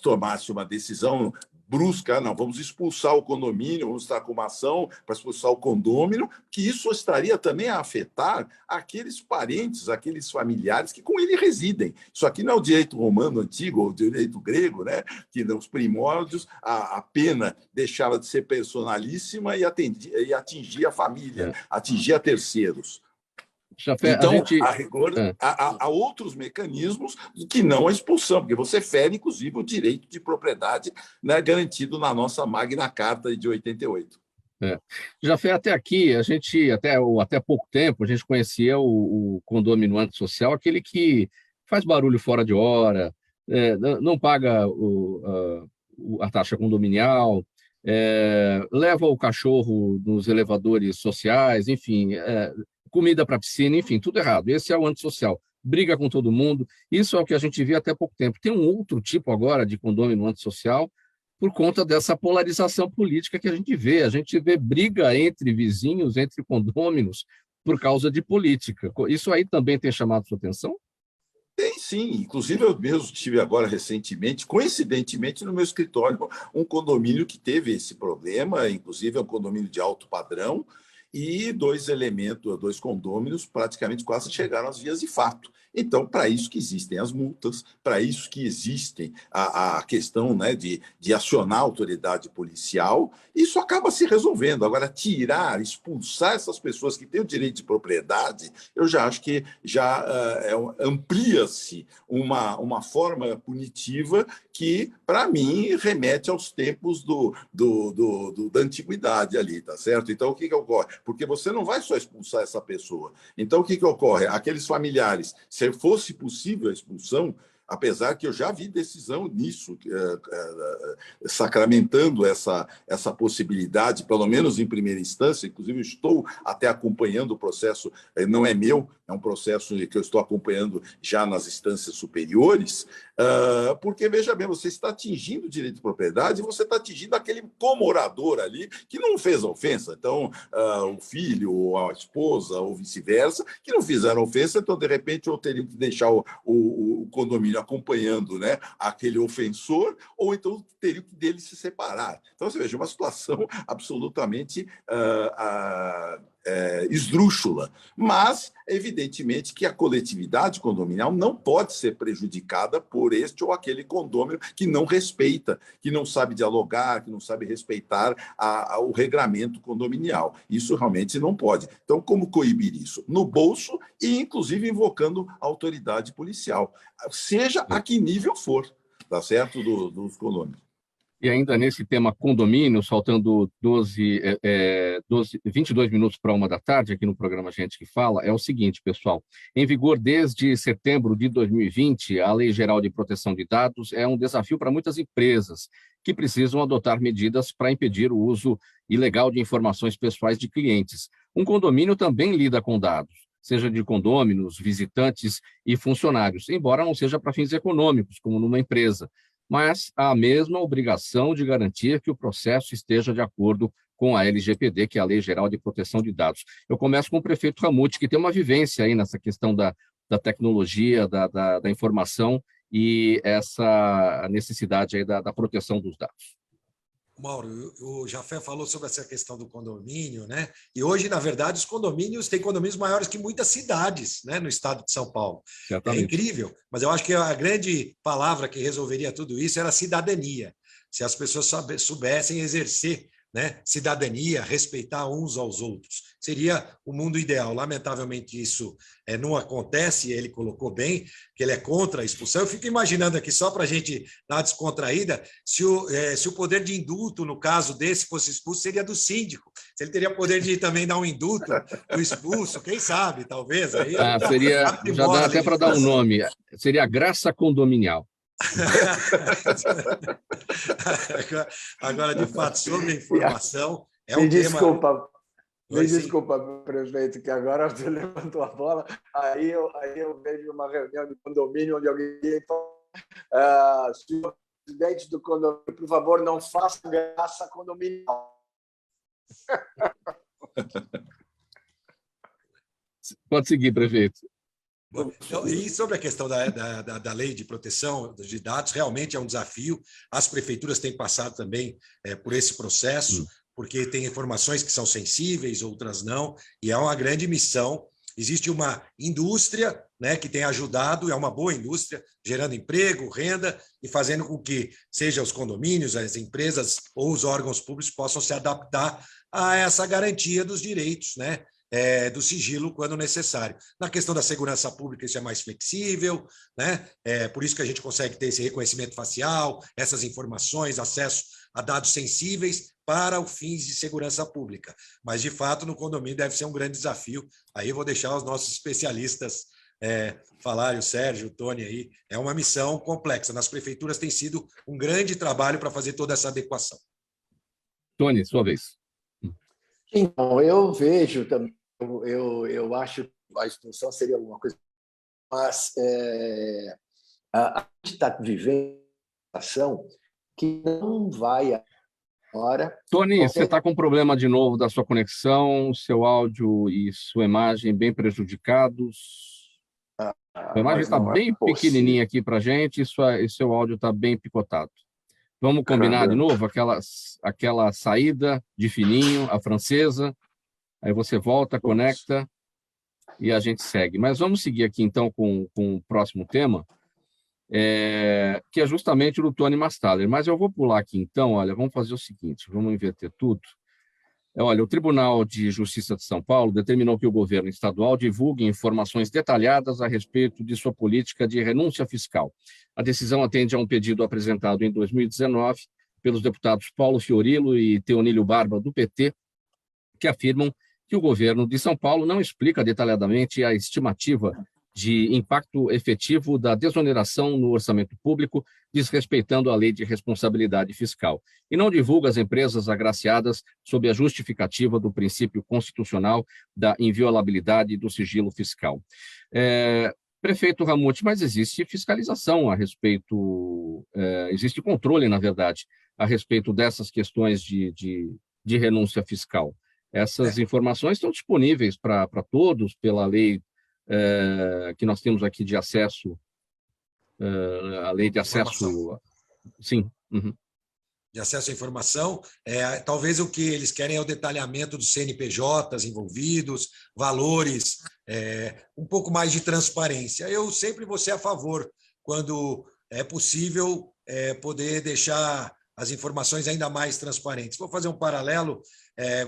[SPEAKER 3] tomar-se uma decisão brusca, não, vamos expulsar o condomínio, vamos estar com uma ação para expulsar o condômino, que isso estaria também a afetar aqueles parentes, aqueles familiares que com ele residem. Isso aqui não é o direito romano antigo, ou o direito grego, né? Que nos primórdios a pena deixava de ser personalíssima e atingia a família, atingia terceiros. Então, a rigor, há outros mecanismos que não a expulsão, porque você fere, inclusive, o direito de propriedade, né, garantido na nossa Magna Carta de 88.
[SPEAKER 1] Já foi até aqui, a gente, até pouco tempo, a gente conhecia o condômino antissocial, aquele que faz barulho fora de hora, não paga a taxa condominial, leva o cachorro nos elevadores sociais, enfim... comida para piscina, enfim, tudo errado. Esse é o antissocial. Briga com todo mundo. Isso é o que a gente via até pouco tempo. Tem um outro tipo agora de condômino antissocial por conta dessa polarização política que a gente vê. A gente vê briga entre vizinhos, entre condôminos, por causa de política. Isso aí também tem chamado sua atenção?
[SPEAKER 3] Tem sim. Inclusive, eu mesmo tive agora recentemente, coincidentemente, no meu escritório, um condomínio que teve esse problema, inclusive é um condomínio de alto padrão, e dois condôminos praticamente quase chegaram às vias de fato. Então, para isso que existem as multas, para isso que existem a questão, né, de acionar a autoridade policial, isso acaba se resolvendo. Agora, expulsar essas pessoas que têm o direito de propriedade, eu já acho que já amplia-se uma forma punitiva que, para mim, remete aos tempos da antiguidade ali, tá certo? Então, o que ocorre? Porque você não vai só expulsar essa pessoa. Então, o que ocorre? Aqueles familiares, se fosse possível a expulsão, apesar que eu já vi decisão nisso, sacramentando essa possibilidade, pelo menos em primeira instância, inclusive estou até acompanhando o processo, não é meu, é um processo que eu estou acompanhando já nas instâncias superiores, porque, veja bem, você está atingindo o direito de propriedade e você está atingindo aquele comorador ali que não fez a ofensa. Então, o filho, ou a esposa, ou vice-versa, que não fizeram ofensa, então, de repente, eu teria que deixar o condomínio acompanhando, né, aquele ofensor, ou então teria que dele se separar. Então, você veja, uma situação absolutamente esdrúxula. Mas, evidentemente, que a coletividade condominial não pode ser prejudicada por este ou aquele condômino que não respeita, que não sabe dialogar, que não sabe respeitar o regramento condominial. Isso realmente não pode. Então, como coibir isso? No bolso e, inclusive, invocando a autoridade policial, seja a que nível for, tá certo, dos condôminos.
[SPEAKER 1] E ainda nesse tema condomínios, faltando 22 minutos para 1h da tarde, aqui no programa Gente que Fala, é o seguinte, pessoal. Em vigor desde setembro de 2020, a Lei Geral de Proteção de Dados é um desafio para muitas empresas que precisam adotar medidas para impedir o uso ilegal de informações pessoais de clientes. Um condomínio também lida com dados, seja de condôminos, visitantes e funcionários, embora não seja para fins econômicos, como numa empresa, mas há a mesma obrigação de garantir que o processo esteja de acordo com a LGPD, que é a Lei Geral de Proteção de Dados. Eu começo com o prefeito Ramute, que tem uma vivência aí nessa questão da tecnologia, da informação e essa necessidade aí da proteção dos dados.
[SPEAKER 2] Mauro, o Jafé falou sobre essa questão do condomínio, né? E hoje, na verdade, os condomínios têm condomínios maiores que muitas cidades, né, no estado de São Paulo.
[SPEAKER 1] Certamente.
[SPEAKER 2] É incrível, mas eu acho que a grande palavra que resolveria tudo isso era cidadania. Se as pessoas soubessem exercer, né, cidadania, respeitar uns aos outros. Seria o mundo ideal. Lamentavelmente, isso não acontece, ele colocou bem, que ele é contra a expulsão. Eu fico imaginando aqui, só para a gente dar uma descontraída, se o poder de indulto, no caso desse, fosse expulso, seria do síndico. Se ele teria poder de também dar um indulto do expulso, quem sabe, talvez. Aí
[SPEAKER 1] seria, já dá até para dar um nome, seria a graça condominial.
[SPEAKER 2] Agora, de fato, sobre a informação, é um
[SPEAKER 4] desculpa, Me desculpa, prefeito, que agora você levantou a bola, aí eu vejo uma reunião de condomínio onde alguém fala, senhor presidente do condomínio, por favor, não faça graça condominial.
[SPEAKER 1] Pode seguir, prefeito.
[SPEAKER 2] E sobre a questão da lei de proteção de dados, realmente é um desafio. As prefeituras têm passado também por esse processo, porque tem informações que são sensíveis, outras não, e é uma grande missão. Existe uma indústria, né, que tem ajudado, é uma boa indústria, gerando emprego, renda e fazendo com que seja os condomínios, as empresas ou os órgãos públicos possam se adaptar a essa garantia dos direitos, né, do sigilo quando necessário. Na questão da segurança pública, isso é mais flexível, né? Por isso que a gente consegue ter esse reconhecimento facial, essas informações, acesso a dados sensíveis para os fins de segurança pública. Mas, de fato, no condomínio deve ser um grande desafio. Aí eu vou deixar os nossos especialistas falarem, o Sérgio, o Tony aí. É uma missão complexa. Nas prefeituras tem sido um grande trabalho para fazer toda essa adequação.
[SPEAKER 1] Tony, sua vez.
[SPEAKER 4] Então, eu vejo também, eu acho que a expulsão seria alguma coisa, mas a gente está vivendo uma situação que não vai agora.
[SPEAKER 1] Tony, você está com problema de novo da sua conexão, seu áudio e sua imagem bem prejudicados. A imagem está bem pequenininha aqui para a gente e seu áudio está bem picotado. Vamos combinar de novo aquela saída de fininho, a francesa, aí você volta, conecta e a gente segue. Mas vamos seguir aqui, então, com o próximo tema, que é justamente o do Tony Mastaler. Mas eu vou pular aqui, então, olha, vamos fazer o seguinte, vamos inverter tudo. Olha, o Tribunal de Justiça de São Paulo determinou que o governo estadual divulgue informações detalhadas a respeito de sua política de renúncia fiscal. A decisão atende a um pedido apresentado em 2019 pelos deputados Paulo Fiorilo e Teonílio Barba, do PT, que afirmam que o governo de São Paulo não explica detalhadamente a estimativa de impacto efetivo da desoneração no orçamento público, desrespeitando a lei de responsabilidade fiscal, e não divulga as empresas agraciadas sob a justificativa do princípio constitucional da inviolabilidade do sigilo fiscal. Prefeito Ramute, mas existe fiscalização a respeito, existe controle, na verdade, a respeito dessas questões de renúncia fiscal. Essas informações estão disponíveis para todos pela lei que nós temos aqui de acesso, a lei de acesso... Sim. Uhum.
[SPEAKER 2] De acesso à informação, talvez o que eles querem é o detalhamento dos CNPJs envolvidos, valores, um pouco mais de transparência. Eu sempre vou ser a favor, quando é possível, poder deixar as informações ainda mais transparentes. Vou fazer um paralelo,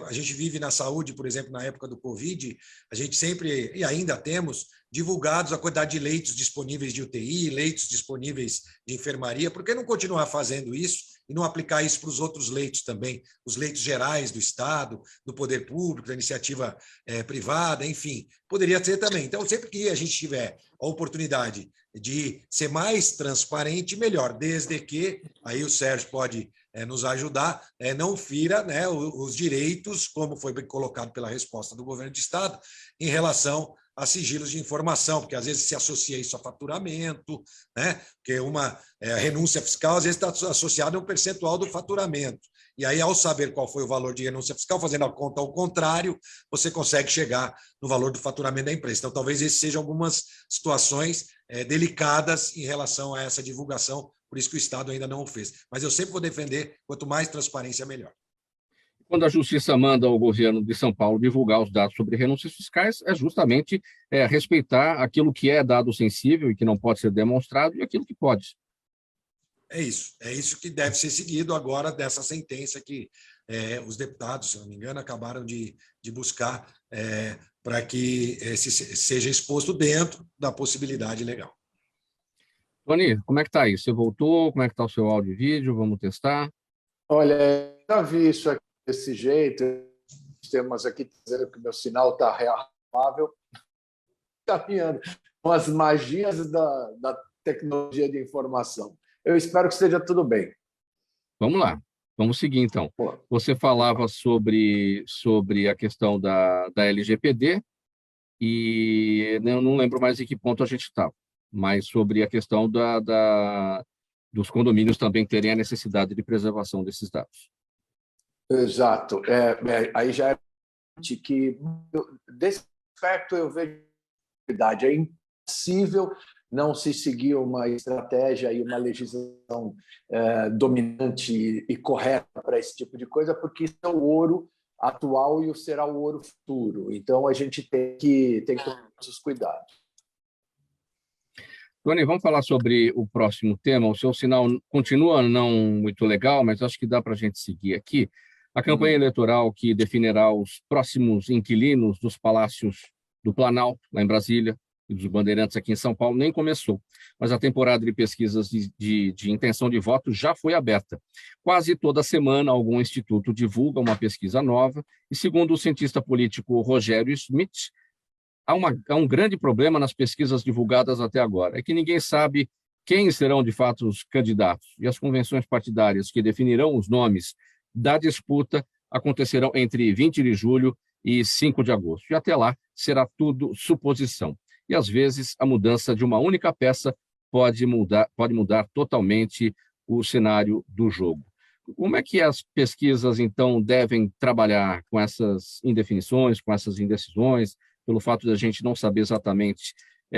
[SPEAKER 2] a gente vive na saúde, por exemplo, na época do Covid, a gente sempre, e ainda temos, divulgados a quantidade de leitos disponíveis de UTI, leitos disponíveis de enfermaria. Por que não continuar fazendo isso e não aplicar isso para os outros leitos também, os leitos gerais do Estado, do poder público, da iniciativa privada, enfim, poderia ser também. Então, sempre que a gente tiver a oportunidade de ser mais transparente, melhor, desde que, aí o Sérgio pode nos ajudar, não fira, né, os direitos, como foi bem colocado pela resposta do governo de Estado, em relação a sigilos de informação, porque às vezes se associa isso a faturamento, né? Porque uma renúncia fiscal às vezes está associada a um percentual do faturamento. E aí, ao saber qual foi o valor de renúncia fiscal, fazendo a conta ao contrário, você consegue chegar no valor do faturamento da empresa. Então, talvez essas sejam algumas situações delicadas em relação a essa divulgação, por isso que o Estado ainda não o fez. Mas eu sempre vou defender, quanto mais transparência, melhor.
[SPEAKER 1] Quando a Justiça manda ao governo de São Paulo divulgar os dados sobre renúncias fiscais, é justamente respeitar aquilo que é dado sensível e que não pode ser demonstrado e aquilo que pode.
[SPEAKER 2] É isso que deve ser seguido agora dessa sentença que os deputados, se não me engano, acabaram de buscar para que seja exposto dentro da possibilidade legal.
[SPEAKER 1] Tony, como é que está aí? Você voltou? Como é que está o seu áudio e vídeo? Vamos testar?
[SPEAKER 4] Olha, eu já vi isso aqui desse jeito. Temos aqui dizendo que o meu sinal está razoável. Caminhando com as magias da tecnologia de informação. Eu espero que esteja tudo bem.
[SPEAKER 1] Vamos lá. Vamos seguir, então.
[SPEAKER 4] Pô,
[SPEAKER 1] Você falava sobre a questão da LGPD e eu não lembro mais em que ponto a gente estava, mas sobre a questão dos condomínios também terem a necessidade de preservação desses dados.
[SPEAKER 4] exato. Aí já é que, desse aspecto, eu vejo verdade. É impossível não se seguir uma estratégia e uma legislação dominante e correta para esse tipo de coisa, porque isso é o ouro atual e será o ouro futuro. Então, a gente tem que tomar os cuidados.
[SPEAKER 1] Tony, vamos falar sobre o próximo tema. O seu sinal continua não muito legal, mas acho que dá para a gente seguir aqui. A campanha eleitoral que definirá os próximos inquilinos dos palácios do Planalto, lá em Brasília, e dos Bandeirantes aqui em São Paulo, nem começou. Mas a temporada de pesquisas de intenção de voto já foi aberta. Quase toda semana, algum instituto divulga uma pesquisa nova, e segundo o cientista político Rogério Schmidt, há um grande problema nas pesquisas divulgadas até agora, é que ninguém sabe quem serão de fato os candidatos, e as convenções partidárias que definirão os nomes da disputa acontecerão entre 20 de julho e 5 de agosto. E até lá será tudo suposição. E às vezes a mudança de uma única peça pode mudar totalmente o cenário do jogo. Como é que as pesquisas, então, devem trabalhar com essas indefinições, com essas indecisões, pelo fato de a gente não saber exatamente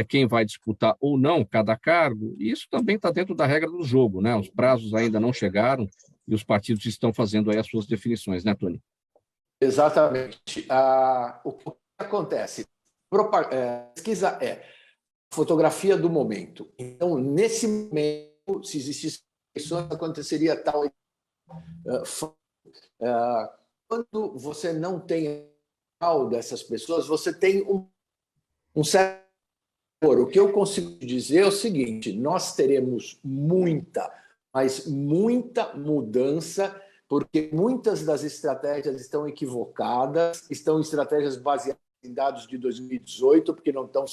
[SPEAKER 1] quem vai disputar ou não cada cargo? E isso também está dentro da regra do jogo, né? Os prazos ainda não chegaram e os partidos estão fazendo aí as suas definições, né, Tony?
[SPEAKER 4] Exatamente. O que acontece? Pesquisa é fotografia do momento. Então, nesse momento, se existisse pessoas, aconteceria tal. Quando você não tem tal dessas pessoas, você tem um certo. O que eu consigo dizer é o seguinte: nós teremos muita, mas muita mudança, porque muitas das estratégias estão equivocadas, estão estratégias baseadas em dados de 2018, porque não estão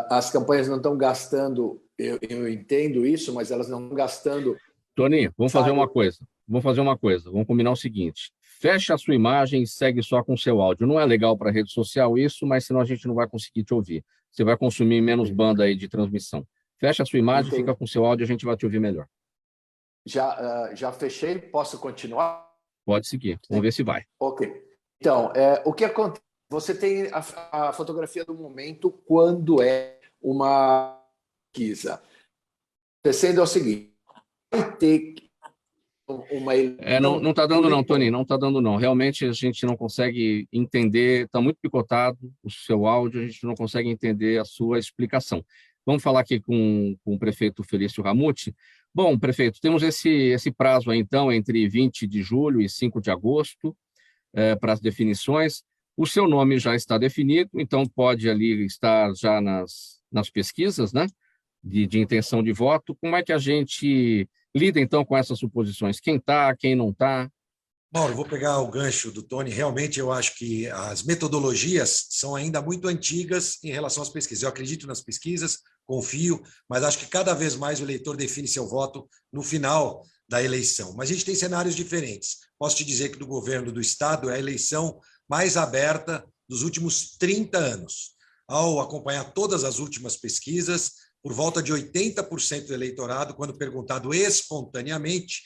[SPEAKER 4] as campanhas não estão gastando, eu entendo isso, mas elas não estão gastando.
[SPEAKER 1] Tony, vamos fazer uma coisa. Vamos combinar o seguinte: fecha a sua imagem e segue só com o seu áudio. Não é legal para a rede social isso, mas senão a gente não vai conseguir te ouvir. Você vai consumir menos banda aí de transmissão. Fecha a sua imagem, fica com o seu áudio, a gente vai te ouvir melhor.
[SPEAKER 4] Já fechei, posso continuar?
[SPEAKER 1] Pode seguir, vamos ver se vai.
[SPEAKER 4] Ok. Então, o que acontece? Você tem a fotografia do momento quando é uma pesquisa. Acontecendo é o seguinte: vai ter uma
[SPEAKER 1] não está dando não, Tony, não está dando não. Realmente a gente não consegue entender, está muito picotado o seu áudio, a gente não consegue entender a sua explicação. Vamos falar aqui com o prefeito Felício Ramute. Bom, prefeito, temos esse prazo aí, então, entre 20 de julho e 5 de agosto para as definições. O seu nome já está definido, então pode ali estar já nas pesquisas, né, de intenção de voto. Como é que a gente lida, então, com essas suposições? Quem está, quem não está?
[SPEAKER 2] Mauro, vou pegar o gancho do Tony. Realmente, eu acho que as metodologias são ainda muito antigas em relação às pesquisas. Eu acredito nas pesquisas, confio, mas acho que cada vez mais o eleitor define seu voto no final da eleição. Mas a gente tem cenários diferentes. Posso te dizer que do governo do Estado é a eleição mais aberta dos últimos 30 anos. Ao acompanhar todas as últimas pesquisas, por volta de 80% do eleitorado, quando perguntado espontaneamente,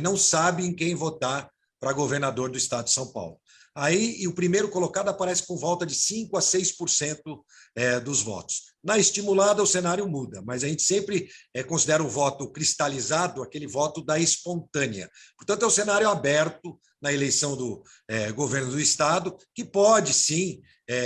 [SPEAKER 2] não sabe em quem votar para governador do Estado de São Paulo. Aí, e o primeiro colocado aparece com volta de 5% a 6% dos votos. Na estimulada, o cenário muda, mas a gente sempre considera o voto cristalizado aquele voto da espontânea. Portanto, é um cenário aberto na eleição do governo do Estado, que pode, sim,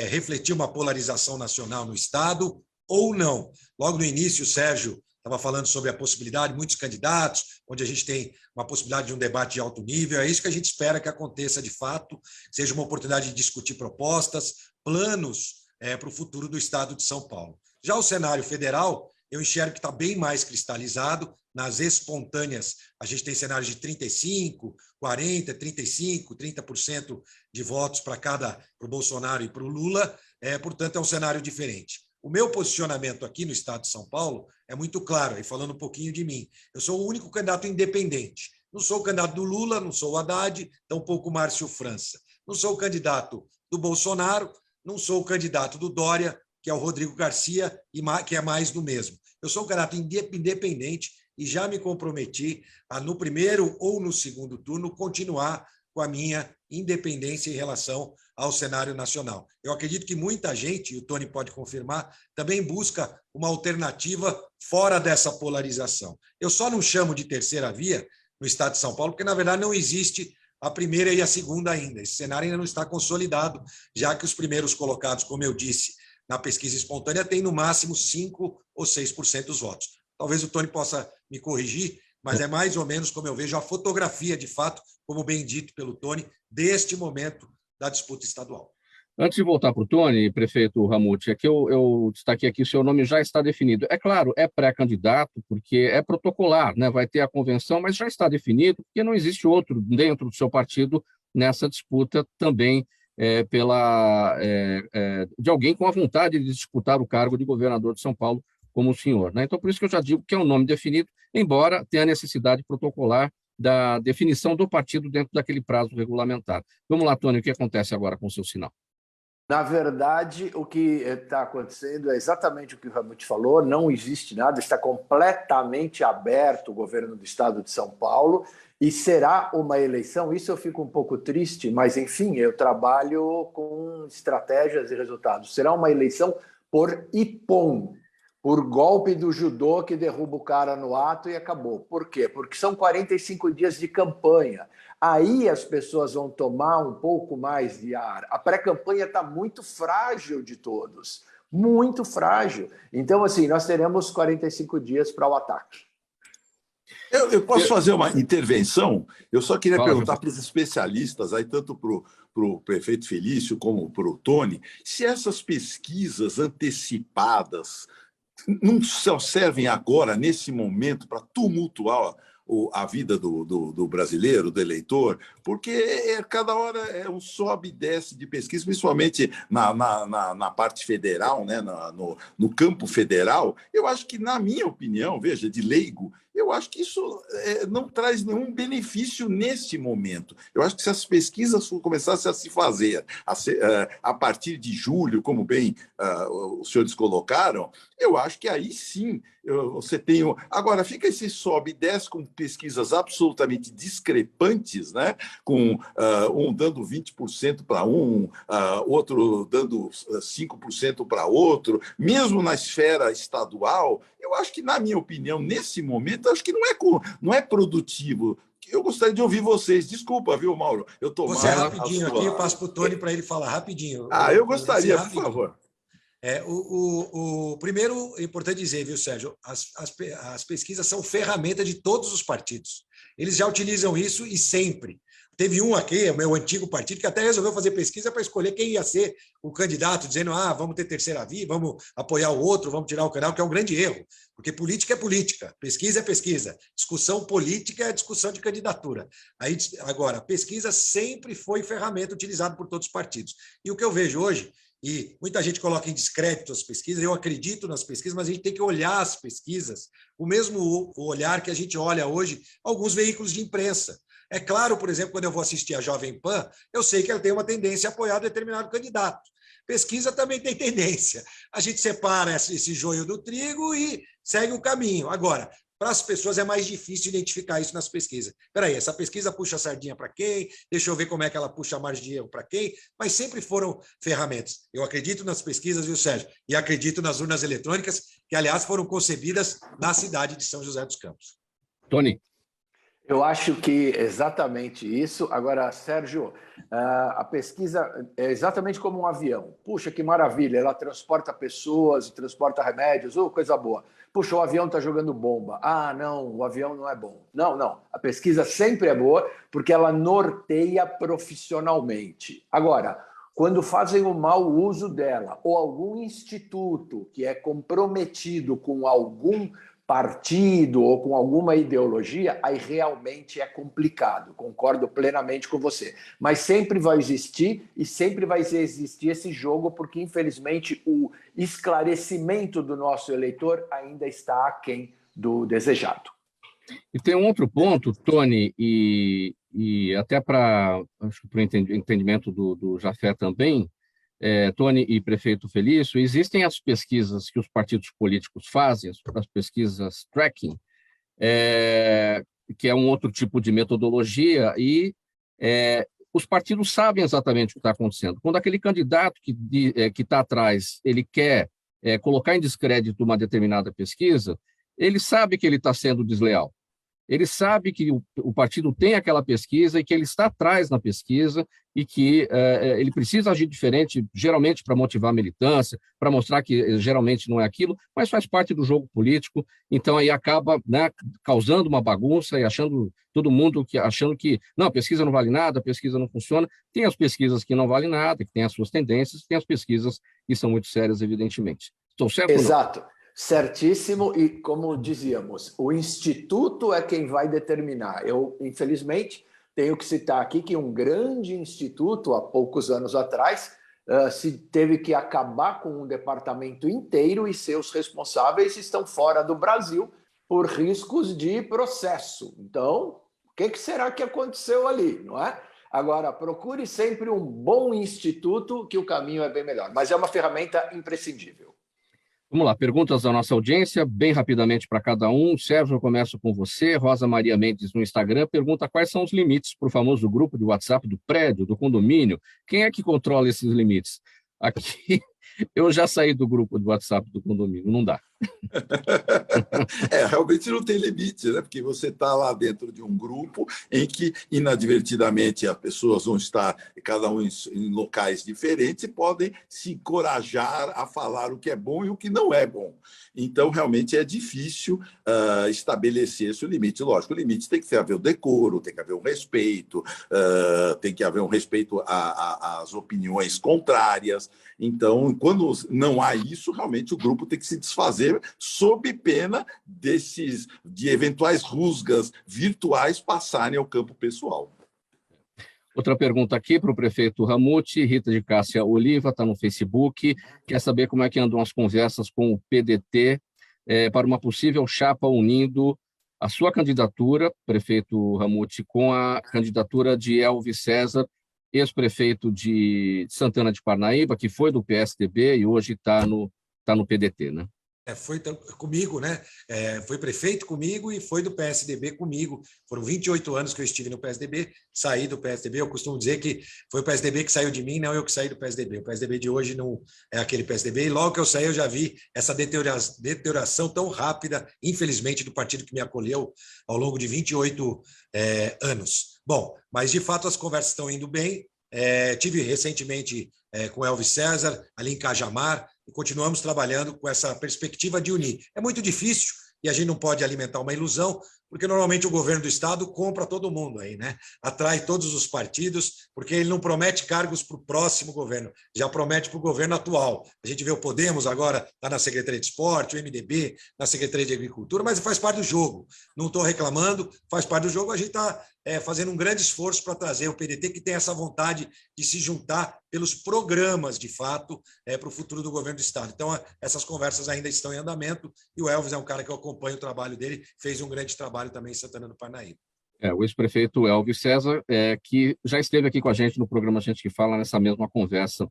[SPEAKER 2] refletir uma polarização nacional no Estado ou não. Logo no início, o Sérgio estava falando sobre a possibilidade de muitos candidatos, onde a gente tem uma possibilidade de um debate de alto nível. É isso que a gente espera que aconteça de fato, seja uma oportunidade de discutir propostas, planos para o futuro do Estado de São Paulo. Já o cenário federal, eu enxergo que está bem mais cristalizado. Nas espontâneas, a gente tem cenários de 35%, 40%, 35%, 30% de votos para o Bolsonaro e para o Lula. Portanto, é um cenário diferente. O meu posicionamento aqui no Estado de São Paulo é muito claro, aí falando um pouquinho de mim. Eu sou o único candidato independente. Não sou o candidato do Lula, não sou o Haddad, tampouco o Márcio França. Não sou o candidato do Bolsonaro, não sou o candidato do Dória, que é o Rodrigo Garcia, que é mais do mesmo. Eu sou um candidato independente e já me comprometi a, no primeiro ou no segundo turno, continuar com a minha independência em relação ao cenário nacional. Eu acredito que muita gente, e o Tony pode confirmar, também busca uma alternativa fora dessa polarização. Eu só não chamo de terceira via no Estado de São Paulo, porque, na verdade, não existe a primeira e a segunda ainda. Esse cenário ainda não está consolidado, já que os primeiros colocados, como eu disse, na pesquisa espontânea, têm no máximo 5% ou 6% dos votos. Talvez o Tony possa me corrigir, mas é mais ou menos como eu vejo a fotografia, de fato, como bem dito pelo Tony, deste momento da disputa estadual.
[SPEAKER 1] Antes de voltar para o Tony, prefeito Ramute, aqui eu destaquei aqui, o seu nome já está definido. É claro, é pré-candidato, porque é protocolar, né? Vai ter a convenção, mas já está definido, porque não existe outro dentro do seu partido nessa disputa também de alguém com a vontade de disputar o cargo de governador de São Paulo, como o senhor, né? Então, por isso que eu já digo que é um nome definido, embora tenha necessidade protocolar da definição do partido dentro daquele prazo regulamentar. Vamos lá, Tony, o que acontece agora com o seu sinal?
[SPEAKER 4] Na verdade, o que está acontecendo é exatamente o que o Ramute falou, não existe nada, está completamente aberto o governo do Estado de São Paulo e será uma eleição, isso eu fico um pouco triste, mas enfim, eu trabalho com estratégias e resultados. Será uma eleição por Ippon, por golpe do judô que derruba o cara no ato e acabou. Por quê? Porque são 45 dias de campanha. Aí as pessoas vão tomar um pouco mais de ar. A pré-campanha está muito frágil de todos. Muito frágil. Então, assim, nós teremos 45 dias para o ataque.
[SPEAKER 3] Eu posso fazer uma intervenção? Eu só queria perguntar para os especialistas, aí tanto para o prefeito Felício como para o Tony, se essas pesquisas antecipadas não só servem agora, nesse momento, para tumultuar a vida do brasileiro, do eleitor, porque cada hora é um sobe e desce de pesquisa, principalmente na parte federal, né? No campo federal. Eu acho que, na minha opinião, veja, de leigo, eu acho que isso não traz nenhum benefício neste momento. Eu acho que se as pesquisas começassem a se fazer a partir de julho, como bem os senhores colocaram, eu acho que aí sim você tem... Agora, fica esse sobe e desce com pesquisas absolutamente discrepantes, né? Com um dando 20% para outro dando 5% para outro, mesmo na esfera estadual. Eu acho que, na minha opinião, nesse momento, acho que não é produtivo. Eu gostaria de ouvir vocês. Desculpa, viu, Mauro? Eu estou
[SPEAKER 2] Você rapidinho aqui, eu passo para o Tony para ele falar rapidinho.
[SPEAKER 3] Eu gostaria, por favor.
[SPEAKER 2] Primeiro, é importante dizer, viu, Sérgio, as pesquisas são ferramenta de todos os partidos. Eles já utilizam isso e sempre. Teve um aqui, o meu antigo partido, que até resolveu fazer pesquisa para escolher quem ia ser o candidato, dizendo, vamos ter terceira via, vamos apoiar o outro, vamos tirar o canal, que é um grande erro, porque política é política, pesquisa é pesquisa, discussão política é discussão de candidatura. Agora, pesquisa sempre foi ferramenta utilizada por todos os partidos. E o que eu vejo hoje, e muita gente coloca em descrédito as pesquisas, eu acredito nas pesquisas, mas a gente tem que olhar as pesquisas, o mesmo olhar que a gente olha hoje alguns veículos de imprensa. É claro, por exemplo, quando eu vou assistir a Jovem Pan, eu sei que ela tem uma tendência a apoiar determinado candidato. Pesquisa também tem tendência. A gente separa esse joio do trigo e segue o caminho. Agora, para as pessoas é mais difícil identificar isso nas pesquisas. Espera aí, essa pesquisa puxa a sardinha para quem? Deixa eu ver como é que ela puxa a margem de erro para quem? Mas sempre foram ferramentas. Eu acredito nas pesquisas, viu, Sérgio? E acredito nas urnas eletrônicas, que, aliás, foram concebidas na cidade de São José dos Campos.
[SPEAKER 1] Tony.
[SPEAKER 4] Eu acho que exatamente isso. Agora, Sérgio, a pesquisa é exatamente como um avião. Puxa, que maravilha, ela transporta pessoas, transporta remédios, coisa boa. Puxa, o avião está jogando bomba. Não, o avião não é bom. Não. A pesquisa sempre é boa porque ela norteia profissionalmente. Agora, quando fazem o mau uso dela, ou algum instituto que é comprometido com algum partido ou com alguma ideologia, aí realmente é complicado, concordo plenamente com você. Mas sempre vai existir e sempre vai existir esse jogo, porque, infelizmente, o esclarecimento do nosso eleitor ainda está aquém do desejado.
[SPEAKER 1] E tem um outro ponto, Tony, e até para o entendimento do Jafé também, Tony e prefeito Felício, existem as pesquisas que os partidos políticos fazem, as pesquisas tracking, que é um outro tipo de metodologia, e os partidos sabem exatamente o que está acontecendo. Quando aquele candidato que está atrás, ele quer colocar em descrédito uma determinada pesquisa, ele sabe que ele está sendo desleal. Ele sabe que o partido tem aquela pesquisa e que ele está atrás na pesquisa e que ele precisa agir diferente, geralmente para motivar a militância, para mostrar que geralmente não é aquilo, mas faz parte do jogo político. Então, aí acaba, né, causando uma bagunça e todo mundo achando que não, a pesquisa não vale nada, a pesquisa não funciona. Tem as pesquisas que não valem nada, que têm as suas tendências, tem as pesquisas que são muito sérias, evidentemente. Estou certo?
[SPEAKER 4] Exato. Ou não? Certíssimo, e como dizíamos, o Instituto é quem vai determinar. Eu, infelizmente, tenho que citar aqui que um grande instituto, há poucos anos atrás, se teve que acabar com um departamento inteiro e seus responsáveis estão fora do Brasil por riscos de processo. Então, o que será que aconteceu ali, não é? Agora, procure sempre um bom instituto, que o caminho é bem melhor, mas é uma ferramenta imprescindível.
[SPEAKER 1] Vamos lá, perguntas da nossa audiência, bem rapidamente para cada um. Sérgio, eu começo com você. Rosa Maria Mendes, no Instagram, pergunta quais são os limites para o famoso grupo de WhatsApp do prédio, do condomínio. Quem é que controla esses limites? Aqui, eu já saí do grupo de WhatsApp do condomínio, não dá.
[SPEAKER 3] Realmente não tem limite, né? Porque você está lá dentro de um grupo em que, inadvertidamente, as pessoas vão estar, cada um em locais diferentes, e podem se encorajar a falar o que é bom e o que não é bom. Então, realmente, é difícil estabelecer esse limite. Lógico, o limite tem que haver o decoro, tem que haver o respeito, tem que haver um respeito às opiniões contrárias. Então, quando não há isso, realmente o grupo tem que se desfazer sob pena de eventuais rusgas virtuais passarem ao campo pessoal.
[SPEAKER 1] Outra pergunta aqui para o prefeito Ramute, Rita de Cássia Oliva, está no Facebook, quer saber como é que andam as conversas com o PDT para uma possível chapa unindo a sua candidatura, prefeito Ramute, com a candidatura de Elvis César, ex-prefeito de Santana de Parnaíba, que foi do PSDB e hoje está no PDT, né?
[SPEAKER 2] Foi comigo, né? Foi prefeito comigo e foi do PSDB comigo. Foram 28 anos que eu estive no PSDB, saí do PSDB. Eu costumo dizer que foi o PSDB que saiu de mim, não eu que saí do PSDB. O PSDB de hoje não é aquele PSDB. E logo que eu saí, eu já vi essa deterioração tão rápida, infelizmente, do partido que me acolheu ao longo de 28 anos. Bom, mas de fato as conversas estão indo bem. Tive recentemente com Elvis César, ali em Cajamar, e continuamos trabalhando com essa perspectiva de unir. É muito difícil e a gente não pode alimentar uma ilusão, porque normalmente o governo do Estado compra todo mundo aí, né? Atrai todos os partidos, porque ele não promete cargos para o próximo governo, já promete para o governo atual. A gente vê o Podemos agora, está na Secretaria de Esporte, o MDB na Secretaria de Agricultura, mas faz parte do jogo. Não estou reclamando, faz parte do jogo, a gente está fazendo um grande esforço para trazer o PDT, que tem essa vontade de se juntar pelos programas, de fato, para o futuro do governo do Estado. Então, essas conversas ainda estão em andamento, e o Elvis é um cara que eu acompanho o trabalho dele, fez um grande trabalho também em Santana do Parnaíba.
[SPEAKER 1] O ex-prefeito Elvis César, que já esteve aqui com a gente no programa Gente que Fala, nessa mesma conversa,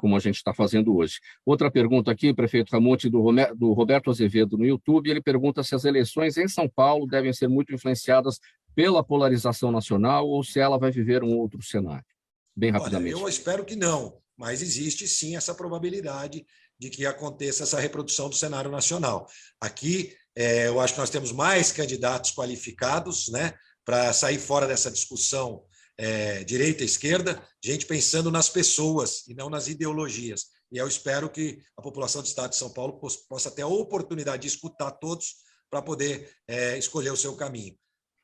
[SPEAKER 1] como a gente está fazendo hoje. Outra pergunta aqui, prefeito Ramute, do Roberto Azevedo no YouTube, ele pergunta se as eleições em São Paulo devem ser muito influenciadas pela polarização nacional ou se ela vai viver um outro cenário. Bem rapidamente.
[SPEAKER 2] Olha, eu espero que não, mas existe sim essa probabilidade de que aconteça essa reprodução do cenário nacional. Aqui, eu acho que nós temos mais candidatos qualificados, né, para sair fora dessa discussão direita e esquerda, gente pensando nas pessoas e não nas ideologias. E eu espero que a população do Estado de São Paulo possa ter a oportunidade de escutar todos para poder escolher o seu caminho.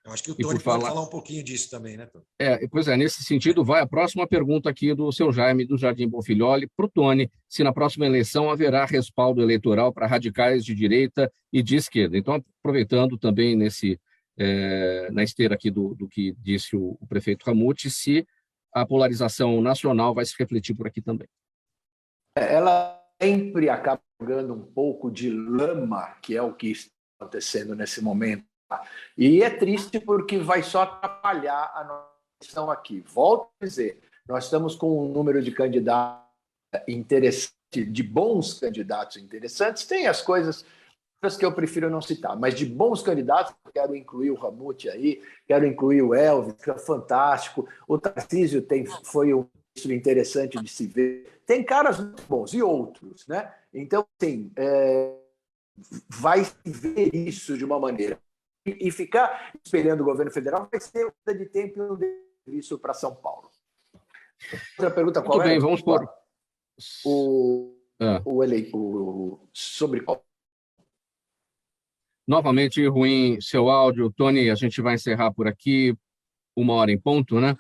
[SPEAKER 2] Eu acho que o Tony pode falar um pouquinho disso também, né, Tony?
[SPEAKER 1] Pois é, nesse sentido, vai a próxima pergunta aqui do seu Jaime, do Jardim Bonfilholi, para o Tony, se na próxima eleição haverá respaldo eleitoral para radicais de direita e de esquerda. Então, aproveitando também na esteira aqui do que disse o prefeito Ramute, se a polarização nacional vai se refletir por aqui também.
[SPEAKER 4] Ela sempre acaba jogando um pouco de lama, que é o que está acontecendo nesse momento E é triste porque vai só atrapalhar a nossa questão aqui. Volto a dizer, nós estamos com um número de candidatos interessantes, de bons candidatos interessantes. Tem as coisas que eu prefiro não citar, mas de bons candidatos, quero incluir o Ramute aí, quero incluir o Elvis, que é fantástico. O Tarcísio foi um ministro interessante de se ver. Tem caras muito bons e outros, né? Então, assim, vai se ver isso de uma maneira. E ficar espelhando o governo federal vai ser perda de tempo e um serviço para São Paulo. Outra pergunta, qual é?
[SPEAKER 1] Muito bem, vamos por...
[SPEAKER 4] sobre qual?
[SPEAKER 1] Novamente ruim seu áudio. Tony, a gente vai encerrar por aqui, 1h em ponto, né?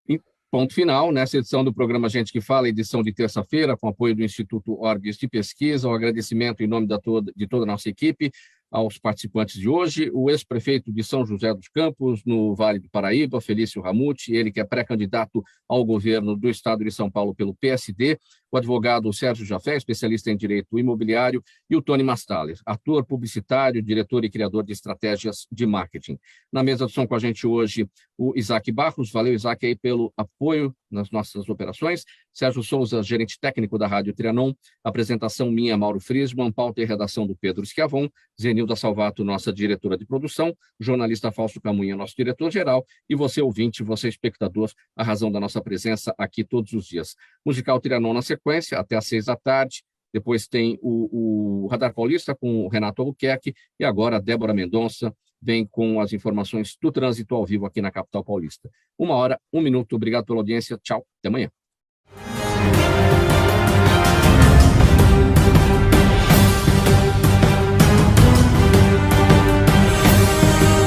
[SPEAKER 1] E ponto final, nessa edição do programa Gente que Fala, edição de terça-feira, com apoio do Instituto Orbis de Pesquisa. Um agradecimento em nome de toda a nossa equipe aos participantes de hoje, o ex-prefeito de São José dos Campos, no Vale do Paraíba, Felício Ramute, ele que é pré-candidato ao governo do Estado de São Paulo pelo PSD, o advogado Sérgio Jafé, especialista em direito imobiliário, e o Tony Mastaler, ator, publicitário, diretor e criador de estratégias de marketing. Na mesa de som com a gente hoje, o Isaac Barros. Valeu, Isaac, aí pelo apoio nas nossas operações. Sérgio Souza, gerente técnico da Rádio Trianon. Apresentação minha, Mauro Friesman, pauta e redação do Pedro Schiavon. Zenilda Salvato, nossa diretora de produção. Jornalista Fausto Camunha, nosso diretor-geral. E você, ouvinte, você, espectador, a razão da nossa presença aqui todos os dias. Musical Trianon na sequência, até às 18h. Depois tem o Radar Paulista com o Renato Albuquerque. E agora a Débora Mendonça vem com as informações do trânsito ao vivo aqui na capital paulista. 1h, 1 minuto. Obrigado pela audiência. Tchau. Até amanhã.